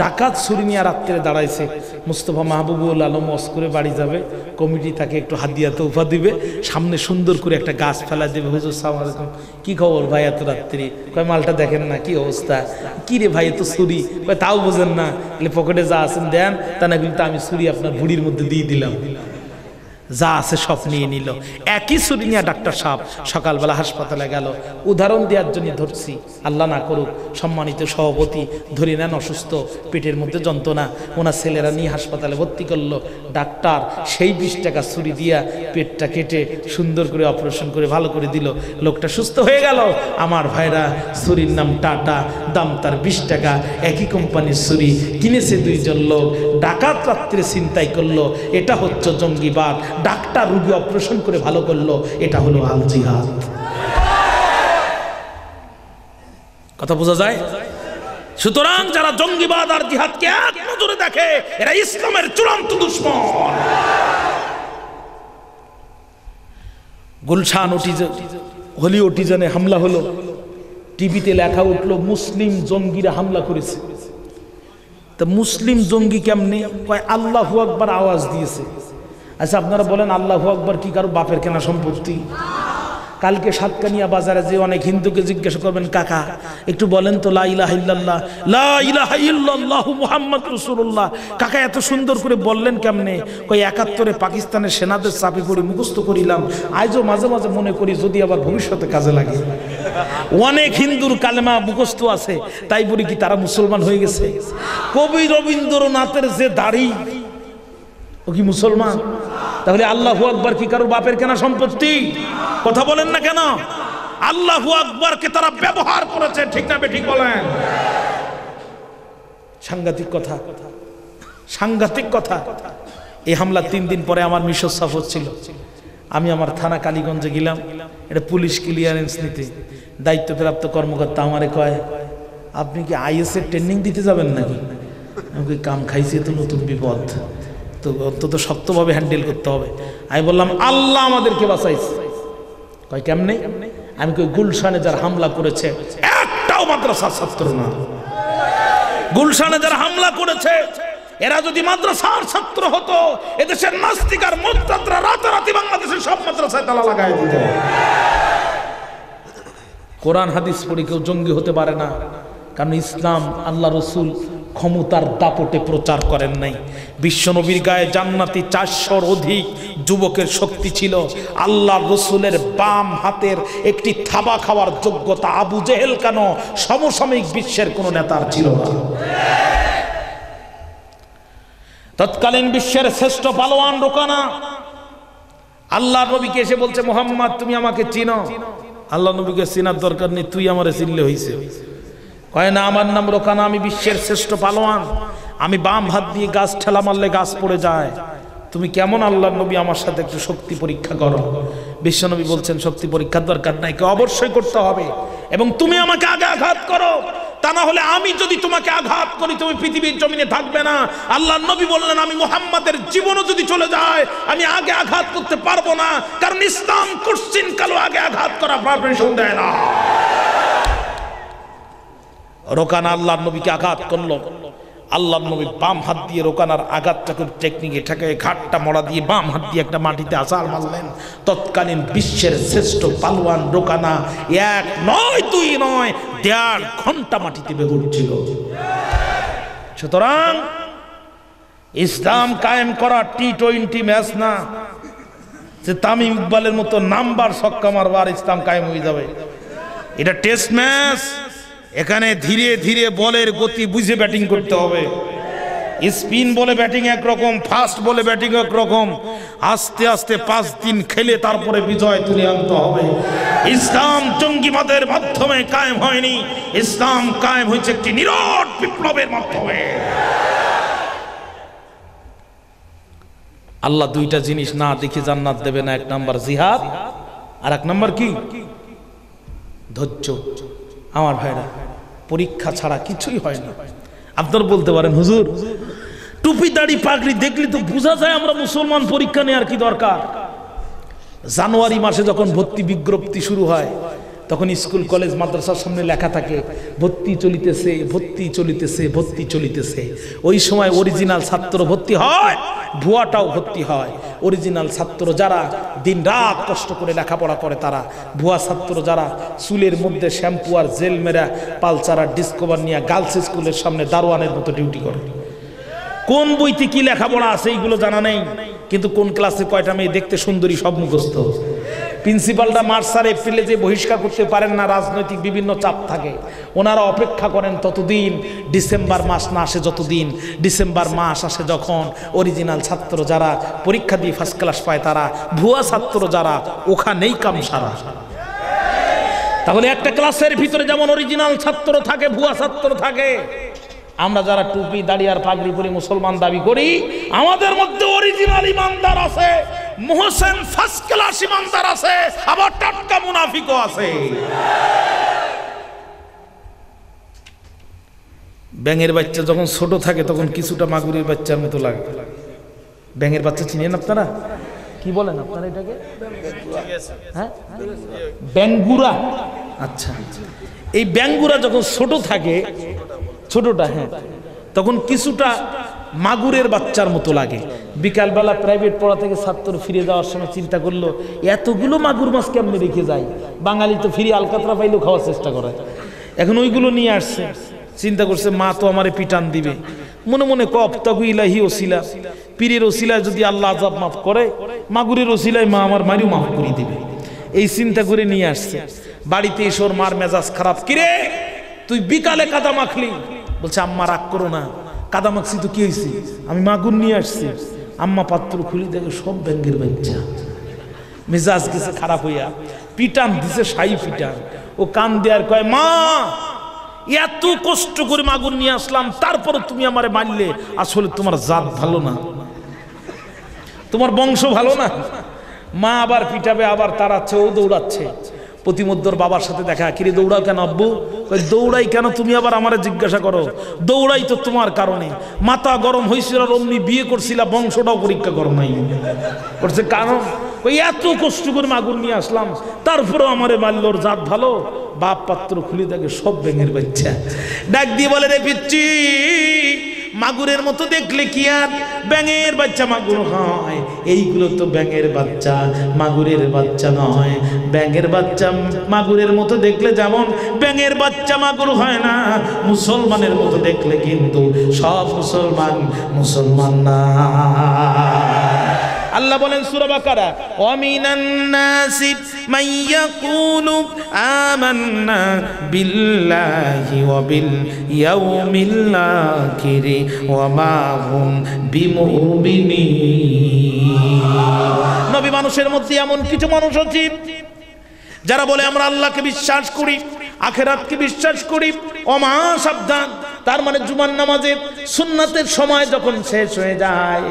ডাকাত ছুরি নিয়ে রাত্রে দাঁড়াইছে। মুস্তফা মাহবুবুল আলম ওয়াজ করে বাড়ি যাবে, কমিটি তাকে একটু হাদিয়া তোফা দিবে, সামনে সুন্দর করে একটা গাছ ফেলা দেবে। হুজুর সালাম আলাইকুম, কি খবর ভাই এত রাত্রি? কয় মালটা দেখেন না কি অবস্থা। কি রে ভাই এত ছুরি? কয় তাও বোঝেন না, পকেটে যা আছেন দেন, তা না কিন্তু আমি ছুরি আপনার বুড়ির মধ্যে দিয়ে দিলাম। যা আছে সব নিয়ে নিল। একই ছুরি নিয়ে ডাক্তার সাহেব সকালবেলা হাসপাতালে গেল। উদাহরণ দেওয়ার জন্য ধরছি, আল্লাহ না করুক সম্মানিত সভাপতি ধরে নেন অসুস্থ, পেটের মধ্যে যন্ত্রণা, ওনার ছেলেরা নিয়ে হাসপাতালে ভর্তি করলো। ডাক্তার সেই 20 টাকা ছুরি দিয়া পেটটা কেটে সুন্দর করে অপারেশন করে ভালো করে দিল, লোকটা সুস্থ হয়ে গেল। আমার ভাইরা, ছুরির নাম টাটা, দাম তার 20 টাকা। একই কোম্পানির ছুরি কিনেছে দুইজন লোক, ডাকাত রাত্রে ছিনতাই করলো। এটা হচ্ছে জঙ্গিবাদ। ডাক্তার রোগী অপারেশন করে ভালো করলো, এটা হলো আল জিহাদ। কথা বোঝা যায়? সুতরাং যারা জঙ্গিবাদ আর জিহাদকে এক নজরে দেখে, এরা ইসলামের চূড়ান্ত দুশমন। গুলশান হোলি অটিজনে হামলা হলো, টিভিতে লেখা উঠলো মুসলিম জঙ্গিরা হামলা করেছে। তা মুসলিম জঙ্গি কেমনে? কয় আল্লাহু আকবার আওয়াজ দিয়েছে। আচ্ছা আপনারা বলেন, আল্লাহু আকবার কি কারো বাপের কেনা সম্পত্তি? কালকে সাতকানিয়া বাজারে যে অনেক হিন্দুকে জিজ্ঞাসা করবেন, কাকা একটু বলেন তো লা ইলাহা ইল্লাল্লাহ, লা ইলাহা ইল্লাল্লাহু মুহাম্মাদুর রাসূলুল্লাহ, কাকা এত সুন্দর করে বললেন কেমনে? কই 71-এ পাকিস্তানের সেনাদের চাপে পড়ে মুখস্থ করিলাম, আজও মাঝে মাঝে মনে করি যদি আবার ভবিষ্যতে কাজে লাগে। অনেক হিন্দুর কালেমা মুখস্থ আছে, তাই বলি কি তারা মুসলমান হয়ে গেছে? কবি রবীন্দ্রনাথের যে দাড়ি, ও কি মুসলমান? তাহলে আল্লাহু আকবার কি কারোর বাপের কেনা সম্পত্তি? কথা বলেন না কেন? আল্লাহু আকবারকে তারা ব্যবহার করেছে, ঠিক না বেঠিক বলেন? সাংঘাতিক কথা, সাংঘাতিক কথা। এই হামলা 3 দিন পরে আমার মিশর সফর ছিল। আমি আমার থানা কালীগঞ্জে গেলাম, এটা পুলিশ ক্লিয়ারেন্স নিতে। দায়িত্বপ্রাপ্ত কর্মকর্তা আমারে কয়, আপনি কি আইএস এর ট্রেনিং দিতে যাবেন নাকি? আমি কাম খাইছি, তো নতুন বিপদ, তো অন্তত শক্তভাবে হ্যান্ডেল করতে হবে। আমি বললাম আল্লাহ আমাদেরকে বাঁচাইছে। কয় কেমনে? আমি কই গুলশানে যারা হামলা করেছে একটাও মাদ্রাসার ছাত্র না। গুলশানে যারা হামলা করেছে এরা যদি মাদ্রাসার ছাত্র হতো, এদেশের নাস্তিক আর মুরতাদরা রাতারাতি বাংলাদেশের সব মাদ্রাসায় তালা লাগাই দিত। কোরআন হাদিস পড়ে কেউ জঙ্গি হতে পারে না, কারণ ইসলাম আল্লাহ রসুল ক্ষমতার দাপটে প্রচার করেন নাই। বিশ্বনবীর গায়ে জান্নাতি 400-র অধিক যুবকের শক্তি ছিল। আল্লাহ রসুলের বাম হাতের একটি থাবা খাওয়ার যোগ্যতা আবু জেহেল কেন সমসাময়িক বিশ্বের কোন নেতার ছিল না। তৎকালীন বিশ্বের শ্রেষ্ঠ পালোয়ান রোকানা আল্লাহ নবীকে এসে বলছে, মুহাম্মদ তুমি আমাকে চিনো? আল্লাহ নবীকে চিনার দরকার নেই, তুই আমারে চিনলে হইছে। কয় না, আমার নাম রোকানা, আমি বিশ্বের শ্রেষ্ঠ পালোয়ান, আমি বাম হাত দিয়ে গাছ ঠেলা মারলে গাছ পড়ে যায়। তুমি কেমন আল্লাহর নবী, আমার সাথে একটু শক্তি পরীক্ষা করো। বিশ্বনবী বলছেন শক্তি পরীক্ষার দরকার নাই, অবশ্যই করতে হবে, এবং তুমি আমাকে আগে আঘাত করো, তা না হলে আমি যদি তোমাকে আঘাত করি তুমি পৃথিবীর জমিনে থাকবে না। আল্লাহর নবী বললেন আমি মুহাম্মাদের জীবনও যদি চলে যায় আমি আগে আঘাত করতে পারবো না, কারণ ইসলাম কোশ্চিন কালো আগে আঘাত করা পারমিশন দেয় না। রোকানা আল্লাহর নবীকে আঘাত করলো, আল্লাহর নবী বাম হাত দিয়ে রোকানার আঘাতটাকে টেকনিকে ঠেকায় ঘাটটা মরা দিয়ে বাম হাত দিয়ে একটা মাটিতে আছাড় মারলেন। তৎকালীন বিশ্বের শ্রেষ্ঠ পালোয়ান রোকানা 1 নয় 2 নয় 1.5 ঘন্টা মাটিতে বেঘুরছিল। সুতরাং ইসলাম কায়েম করা টি-20 ম্যাচ না যে তামিম ইকবালের মতো নাম্বার ছক্কা মারবার ইসলাম কায়েম হয়ে যাবে। এটা টেস্ট ম্যাচ। এখানে ধীরে ধীরে বলের গতি বুঝে ব্যাটিং করতে হবে। স্পিন বলে ব্যাটিং একরকম, ফাস্ট বলে ব্যাটিং একরকম। আস্তে আস্তে 5 দিন খেলে তারপরে বিজয় তুলে আনতে হবে। ইসলাম জঙ্গিবাদের মাধ্যমে কায়েম হয়নি, ইসলাম কায়েম হয়েছে একটি নীরব বিপ্লবের মাধ্যমে। আল্লাহ 2টা জিনিস না দেখে জান্নাত দেবে না। 1 নাম্বার জিহাদ, আর 1 নাম্বার কি? ধৈর্য। আমার ভাইরা, পরীক্ষা ছাড়া কিছুই হয় না। আপনারা বলতে পারেন হুজুর টুপি দাড়ি পাগড়ি দেখলে তো বোঝা যায় আমরা মুসলমান, পরীক্ষা নেওয়ার কি দরকার? জানুয়ারি মাসে যখন ভর্তি বিজ্ঞপ্তি শুরু হয় তখন স্কুল কলেজ মাদ্রাসার সামনে লেখা থাকে ভর্তি চলিতেছে, ভর্তি চলিতেছে, ভর্তি চলিতেছে। ওই সময় অরিজিনাল ছাত্র ভর্তি হয়, ভুয়াটাও ভর্তি হয়। অরিজিনাল ছাত্র যারা দিন রাত কষ্ট করে লেখাপড়া করে তারা, ভুয়া ছাত্র যারা চুলের মধ্যে শ্যাম্পু আর জেল মেরা পালচার আর ডিসকভার নিয়ে গার্লস স্কুলের সামনে দারোয়ানের মতো ডিউটি করে। কোন বইতে কি লেখাপড়া আছে এইগুলো জানা নেই, কিন্তু কোন ক্লাসে কয়টা মেয়ে দেখতে সুন্দরী সব মুখস্থ। প্রিন্সিপালটা মার্চ আর এপ্রিলে যে বহিষ্কার করতে পারেন না, রাজনৈতিক বিভিন্ন চাপ থাকে, ওনারা অপেক্ষা করেন ততদিন ডিসেম্বর মাস না আসে। যতদিন ডিসেম্বর মাস আসে যখন অরিজিনাল ছাত্র যারা পরীক্ষা দিয়ে ফার্স্ট ক্লাস পায় তারা, ভুয়া ছাত্র যারা ওখানেই কাম সারা। তাহলে একটা ক্লাসের ভিতরে যেমন অরিজিনাল ছাত্র থাকে, ভুয়া ছাত্র থাকে। আমরা যারা টুপি দাড়ি আর পাগড়ি পরে মুসলমান দাবি করি, আমাদের মধ্যে অরিজিনাল ইমানদার আছে, মুহসিন ফার্স্ট ক্লাস ইমানদার আছে, আবার টাটকা মুনাফিকও আছে। ব্যাঙের বাচ্চা যখন ছোট থাকে তখন কিছুটা মাগুরের বাচ্চার মতো লাগে। ব্যাঙের বাচ্চা চিনেন আপনারা? কি বলেন আপনারা এটাকে? হ্যাঁ, ব্যাঙ্গুরা। আচ্ছা, এই ব্যাঙ্গুরা যখন ছোট থাকে, ছোটটা, হ্যাঁ, তখন কিছুটা মাগুরের বাচ্চার মতো লাগে। বিকালবেলা প্রাইভেট পড়া থেকে ছাত্র ফিরে যাওয়ার সময় চিন্তা করলো এতগুলো মাগুর মাছ কেমনে রেখে যায়। বাঙালি তো ফিরে আলকাতরা পাইলেও খাওয়ার চেষ্টা করে। এখন ওইগুলো নিয়ে আসছে, চিন্তা করছে মা তো আমারে পিটান দিবে। মনে মনে কপ্তাগু ইলাহি ওসিলা, পীরের ওসিলায় যদি আল্লাহ আযাব মাফ করে, মাগুরের ওসিলায় মা আমার মারিও মাফ করে দিবে। এই চিন্তা করে নিয়ে আসছে। বাড়িতে এসে ওর মার মেজাজ খারাপ। কিরে তুই বিকালে কাদা মাখলি? বলছে আম্মা রাগ করো না, কাদা মাখছি তো কি হয়েছে, আমি মাগুর নিয়ে আসছি। আম্মা পাত্র খুলি দেখে সব ব্যাঙ্গের বাচ্চা। মেজাজ গেছে খারাপ হইয়া, পিটান দিছে, শাই পিটান। ও কান দেয়ার কয় মা এত কষ্ট করে মাগুর নিয়ে আসলাম, তারপরে তুমি আমারে মারলে। আসলে তোমার জাত ভালো না, তোমার বংশ ভালো না। মা আবার পিটাবে, আবার তাড়াচ্ছে, ও দৌড়াচ্ছে। প্রতিমধ্যর বাবার সাথে দেখা, কিরে দৌড়াও কেন আব্বু? দৌড়াই কেন তুমি আবার আমারে জিজ্ঞাসা করো? দৌড়াই তো তোমার কারণে, মাথা গরম হয়েছিল আর অমনি বিয়ে করছিলা, বংশটাও পরীক্ষা করো নাই করছে। কারণ ওই এত কষ্ট করে মাগুর নিয়ে আসলাম, তারপরেও আমারে মারলোর জাত ভালো। বাপ পাত্র খুলে দেখে সব ব্যাঙের বাচ্চা। ডাক দিয়ে বলে রে পিচ্চি, মাগুরের মতো দেখলে কি আর ব্যাঙের বাচ্চা মাগুর হয়? এইগুলো তো ব্যাঙের বাচ্চা, মাগুরের বাচ্চা নয়। ব্যাঙের বাচ্চা মাগুরের মতো দেখলে যেমন ব্যাঙের বাচ্চা মাগুর হয় না, মুসলমানের মতো দেখলে কিন্তু সব মুসলমান মুসলমান না। আল্লাহ বলেন সূরা বাকারা, ওয়া মিনান নাসি মান ইয়াকুলু আমান্না বিল্লাহি ওয়া বিল ইয়াউমিল আখির ওয়া মা হুম বিমুমিনিন। নবী মানুষের মধ্যে এমন কিছু মানুষ আছে যারা বলে আমরা আল্লাহকে বিশ্বাস করি, আখিরাতকে বিশ্বাস করি। ওমা সাবধান, তার মানে জুমার নামাজে সুন্নাতের সময় যখন শেষ হয়ে যায়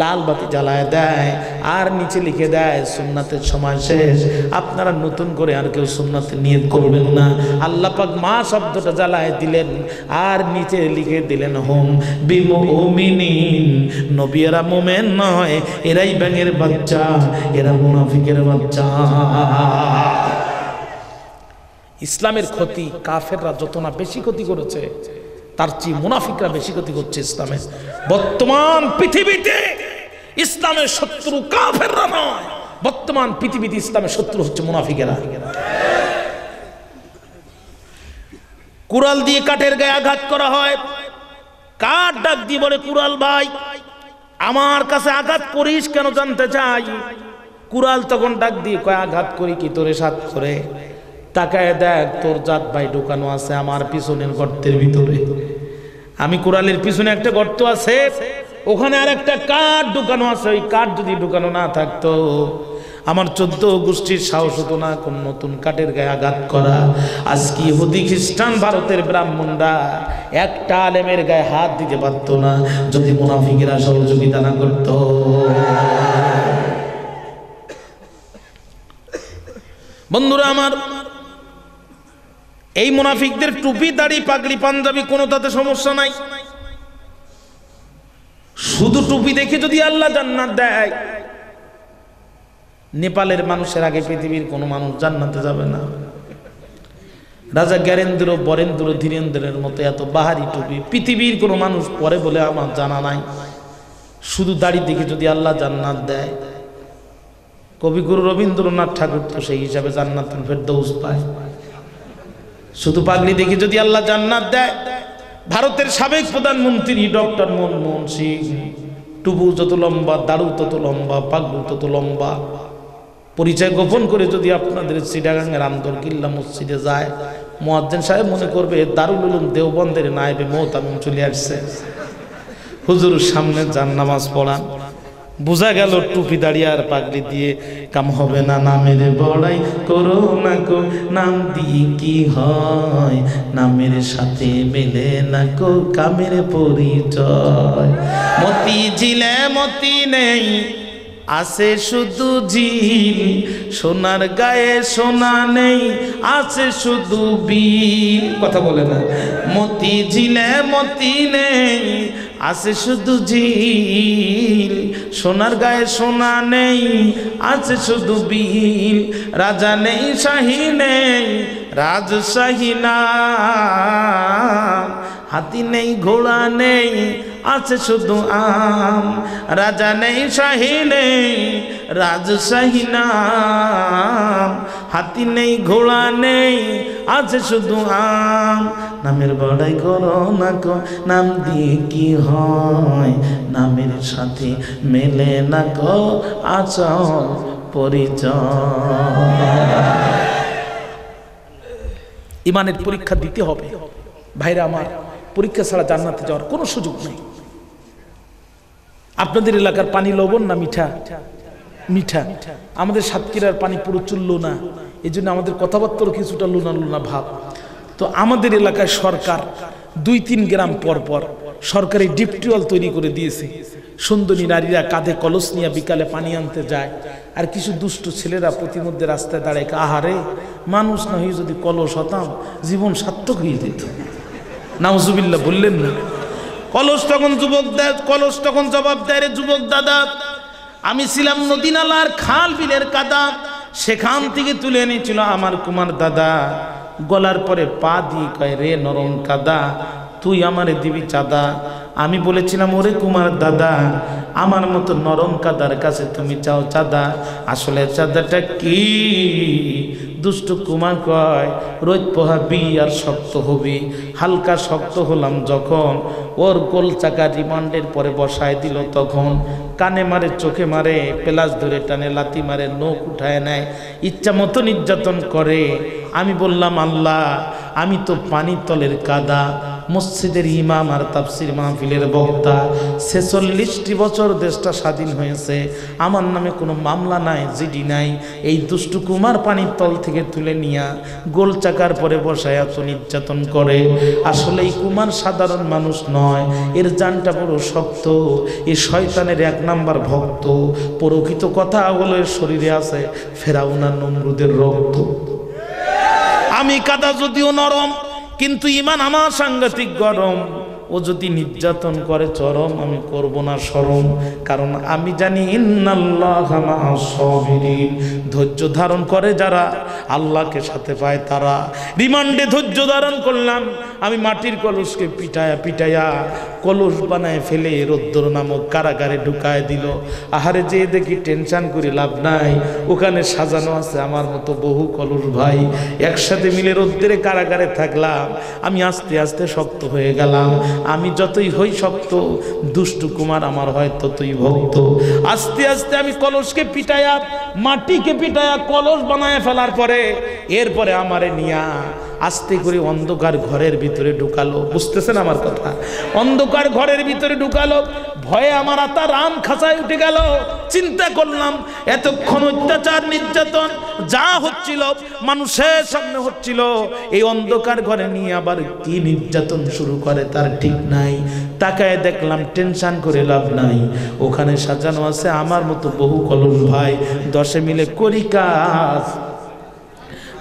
লাল বাতি জ্বালায় দেয় আর নিচে লিখে দেয় সুন্নাতের সময় শেষ, আপনারা নতুন করে আর কেউ সুন্নাতে নিয়ত করবেন না। আল্লাহ পাক মা শব্দটা জ্বালায় দিলেন আর নিচে লিখে দিলেন হুম বিমুমিনিন, নবী এরা মুমিন নয়, এরাই ব্যাঙের বাচ্চা, এরা মুনাফিকের বাচ্চা। ইসলামের ক্ষতি কাফেররা যত না বেশি ক্ষতি করেছে তার চেয়ে মুনাফিকরা বেশি ক্ষতি করছে ইসলামের। বর্তমান পৃথিবীতে ইসলামের শত্রু কাফেররা নয়, বর্তমান পৃথিবীতে ইসলামের শত্রু হচ্ছে মুনাফিকেরা। কুড়াল দিয়ে কাঠের গায়ে আঘাত করা হয়, কাঠ ডাক দিয়ে বলে কুড়াল ভাই আমার কাছে আঘাত করিস কেন জানতে চাই। কুড়াল তখন ডাক দিয়ে কয় আঘাত করি কি তোরে সাত করে, তাকায় দেখ তোর জাত ভাই ঢুকানো আছে আমার পিছনের গর্তের ভিতরে। আমি কুড়ালের পিছনে একটা গর্ত আছে, ওখানে আর একটা কাঠ ঢুকানো আছে, ওই কাঠ যদি ঢুকানো না থাকতো আমার 14 গোষ্ঠীর সাহস হতো না কোন নতুন কাঠের গায়ে আঘাত করা। আজকে ইহুদি খ্রিস্টান ভারতের ব্রাহ্মণরা একটা আলেমের গায়ে হাত দিতে পারতো না যদি মুনাফিকেরা সহযোগিতা না করত। বন্ধুরা আমার, এই মুনাফিকদের টুপি দাড়ি পাগড়ি পাঞ্জাবি কোনোটাতে সমস্যা নাই, শুধু টুপি দেখে যদি আল্লাহ জান্নাত দেয়, নেপালের মানুষের আগে পৃথিবীর কোনো মানুষ জান্নাতে যাবে না। রাজা জ্ঞানেন্দ্র বরেন্দ্র ধীরেন্দ্রের মতো এত বাহারি টুপি পৃথিবীর কোনো মানুষ পরে বলে আমার জানা নাই। শুধু দাড়ি দেখে যদি আল্লাহ জান্নাত দেয়, কবিগুরু রবীন্দ্রনাথ ঠাকুর তো সেই হিসাবে জান্নাতুল ফেরদৌস পায়। শুধু পাগড়ি দেখে যদি আল্লাহ জান্নাত দেয়, ভারতের সাবেক প্রধানমন্ত্রী ডক্টর মনমোহন সিং টুপু যত লম্বা, দাড়ু তত লম্বা, পাগড়ি তত লম্বা, পরিচয় গোপন করে যদি আপনাদের চিটাগাঙ্গের আন্দরকিল্লা মসজিদে যায়, মুয়াজ্জিন সাহেব মনে করবে দারুল উলুম দেওবন্দের নায়েবে মোহতামিম চলে আসছে, হুজুর সামনে যান নামাজ পড়ান। বোঝা গেল টুপি দাঁড়িয়ে আর পাগড়ি দিয়ে কাম হবে না। নামের বড়াই করো না কো, নাম দিয়ে কি হয়, নামের সাথে মেলে না কো কামের পরিচয়। মতি ঝিলে মতি নেই আছে শুধু ঝিল, সোনার গায়ে সোনা নেই আছে শুধু বিল। কথা বলে না, মতি ঝিলে মতি নেই আছে শুধু ঝিল, সোনার গায়ে সোনা নেই আছে শুধু বিল। রাজা নেই শাহী নেই রাজশাহী নাম, হাতি নেই ঘোড়া নেই আছে শুধু আম। রাজা নেই শাহী নেই রাজশাহী নাম, হাতি নেই ঘোড়া নেই আছে শুধু আম। নামের বড়াই করো না কো, নাম দিয়ে কি হয়, নামের সাথে মেলে না কো আচল পরিচয়। ইমানের পরীক্ষা দিতে হবে ভাইরা আমার, পরীক্ষা ছাড়া জান্নাতে যাওয়ার কোনো সুযোগ নেই। আপনাদের এলাকার পানি লবণ না মিঠা? মিঠা। আমাদের সাতক্ষীরার পানি পুরো চুল্লো না, এই জন্য আমাদের কথাবার্তারও কিছুটা লুনা লুনা ভাব। তো আমাদের এলাকায় সরকার 2-3 গ্রাম পর পর সরকারি ডিপ টিউবওয়েল তৈরি করে দিয়েছে। সুন্দরী নারীরা কাঁধে কলস নিয়ে বিকালে পানি আনতে যায়, আর কিছু দুষ্ট ছেলেরা প্রতিমধ্যে রাস্তায় দাঁড়ায়, আহারে মানুষ না হয়ে যদি কলস হতাম জীবন সার্থক হয়ে যেত। নাউজুবিল্লাহ বললেন না? কলস তখন যুবক দেয়, কলস তখন জবাব দেয়, রে যুবক দাদা আমি ছিলাম নদী নালার খাল বিলের কাদা, সেখান থেকে তুলে এনেছিল আমার কুমার দাদা। গলার পরে পা দিয়ে কয়, রে নরম কাদা তুই আমারে দিবি চাঁদা। আমি বলেছিলাম, ওরে কুমার দাদা আমার মতো নরম কাদার কাছে তুমি চাও চাঁদা, আসলে চাঁদাটা কি? দুষ্ট কুমার কয়, রোজ পোহাবি আর শক্ত হবি। হালকা শক্ত হলাম যখন, ওর গোল চাকা রিমান্ডের পরে বসায় দিল তখন। কানে মারে চোখে মারে, পেলাস ধরে টানে লাথি মারে, নখ উঠায় নেয়, ইচ্ছা মতো নির্যাতন করে। আমি বললাম, আল্লাহ আমি তো পানির তলের কাদা, মসজিদের ইমাম আর তাফসির মাহফিলের বক্তা। 46টি বছর দেশটা স্বাধীন হয়েছে, আমার নামে কোনো মামলা নাই, জিডি নাই। এই দুষ্টু কুমার পানির তল থেকে তুলে নিয়া গোল চাকার পরে বসায় এত নির্যাতন করে। আসলে এই কুমার সাধারণ মানুষ নয়, এর জানটা বড় শক্ত। এই শয়তানের 1 নাম্বার ভক্ত। প্রকৃত কথা হলো এর শরীরে আছে ফেরাউন আর নমরুদের রক্ত। আমি কাদা যদিও নরম, কিন্তু ইমান আমার সাংঘাতিক গরম। ও যদি নির্যাতন করে চরম, আমি করব না শরম, কারণ আমি জানি ইন্নাল্লাহা মা'আস সাবিরিন। ধৈর্য ধারণ করে যারা আল্লাহকে সাথে পায় তারা। রিমান্ডে ধৈর্য ধারণ করলাম, আমি মাটির কলসকে পিটায়া পিটায়া কলস বানায় ফেলে রৌদ্র নামক কারাগারে ঢুকায় দিল। আহারে যে দেখি টেনশন করে লাভ নাই, ওখানে সাজানো আছে আমার মতো বহু কলস ভাই। একসাথে মিলে রৌদ্রে কারাগারে থাকলাম। আমি আস্তে আস্তে শক্ত হয়ে গেলাম। আমি যতই হই শক্ত, দুষ্টু কুমার আমার হয় ততই ভক্ত। আস্তে আস্তে আমি কলসকে পিটায়া, মাটিকে পিটায়া কলস বানায় ফেলার পরে এরপরে আমারে নিয়া আস্তে করে অন্ধকার ঘরের ভিতরে ঢুকালো। বুঝতেছেন আমার কথা? অন্ধকার ঘরের ভিতরে ঢুকালো। ভয়ে আমার আত্মা রাম খাঁচায় উঠে গেল। চিন্তা করলাম এতক্ষণ অত্যাচার নির্যাতন যা হচ্ছিল, মানুষের সামনে হচ্ছিল, এই অন্ধকার ঘরে নিয়ে আবার কি নির্যাতন শুরু করে তার ঠিক নাই। তাকায় দেখলাম টেনশন করে লাভ নাই, ওখানে সাজানো আছে আমার মতো বহু কলস ভাই। 10 মিলে করি কাজ,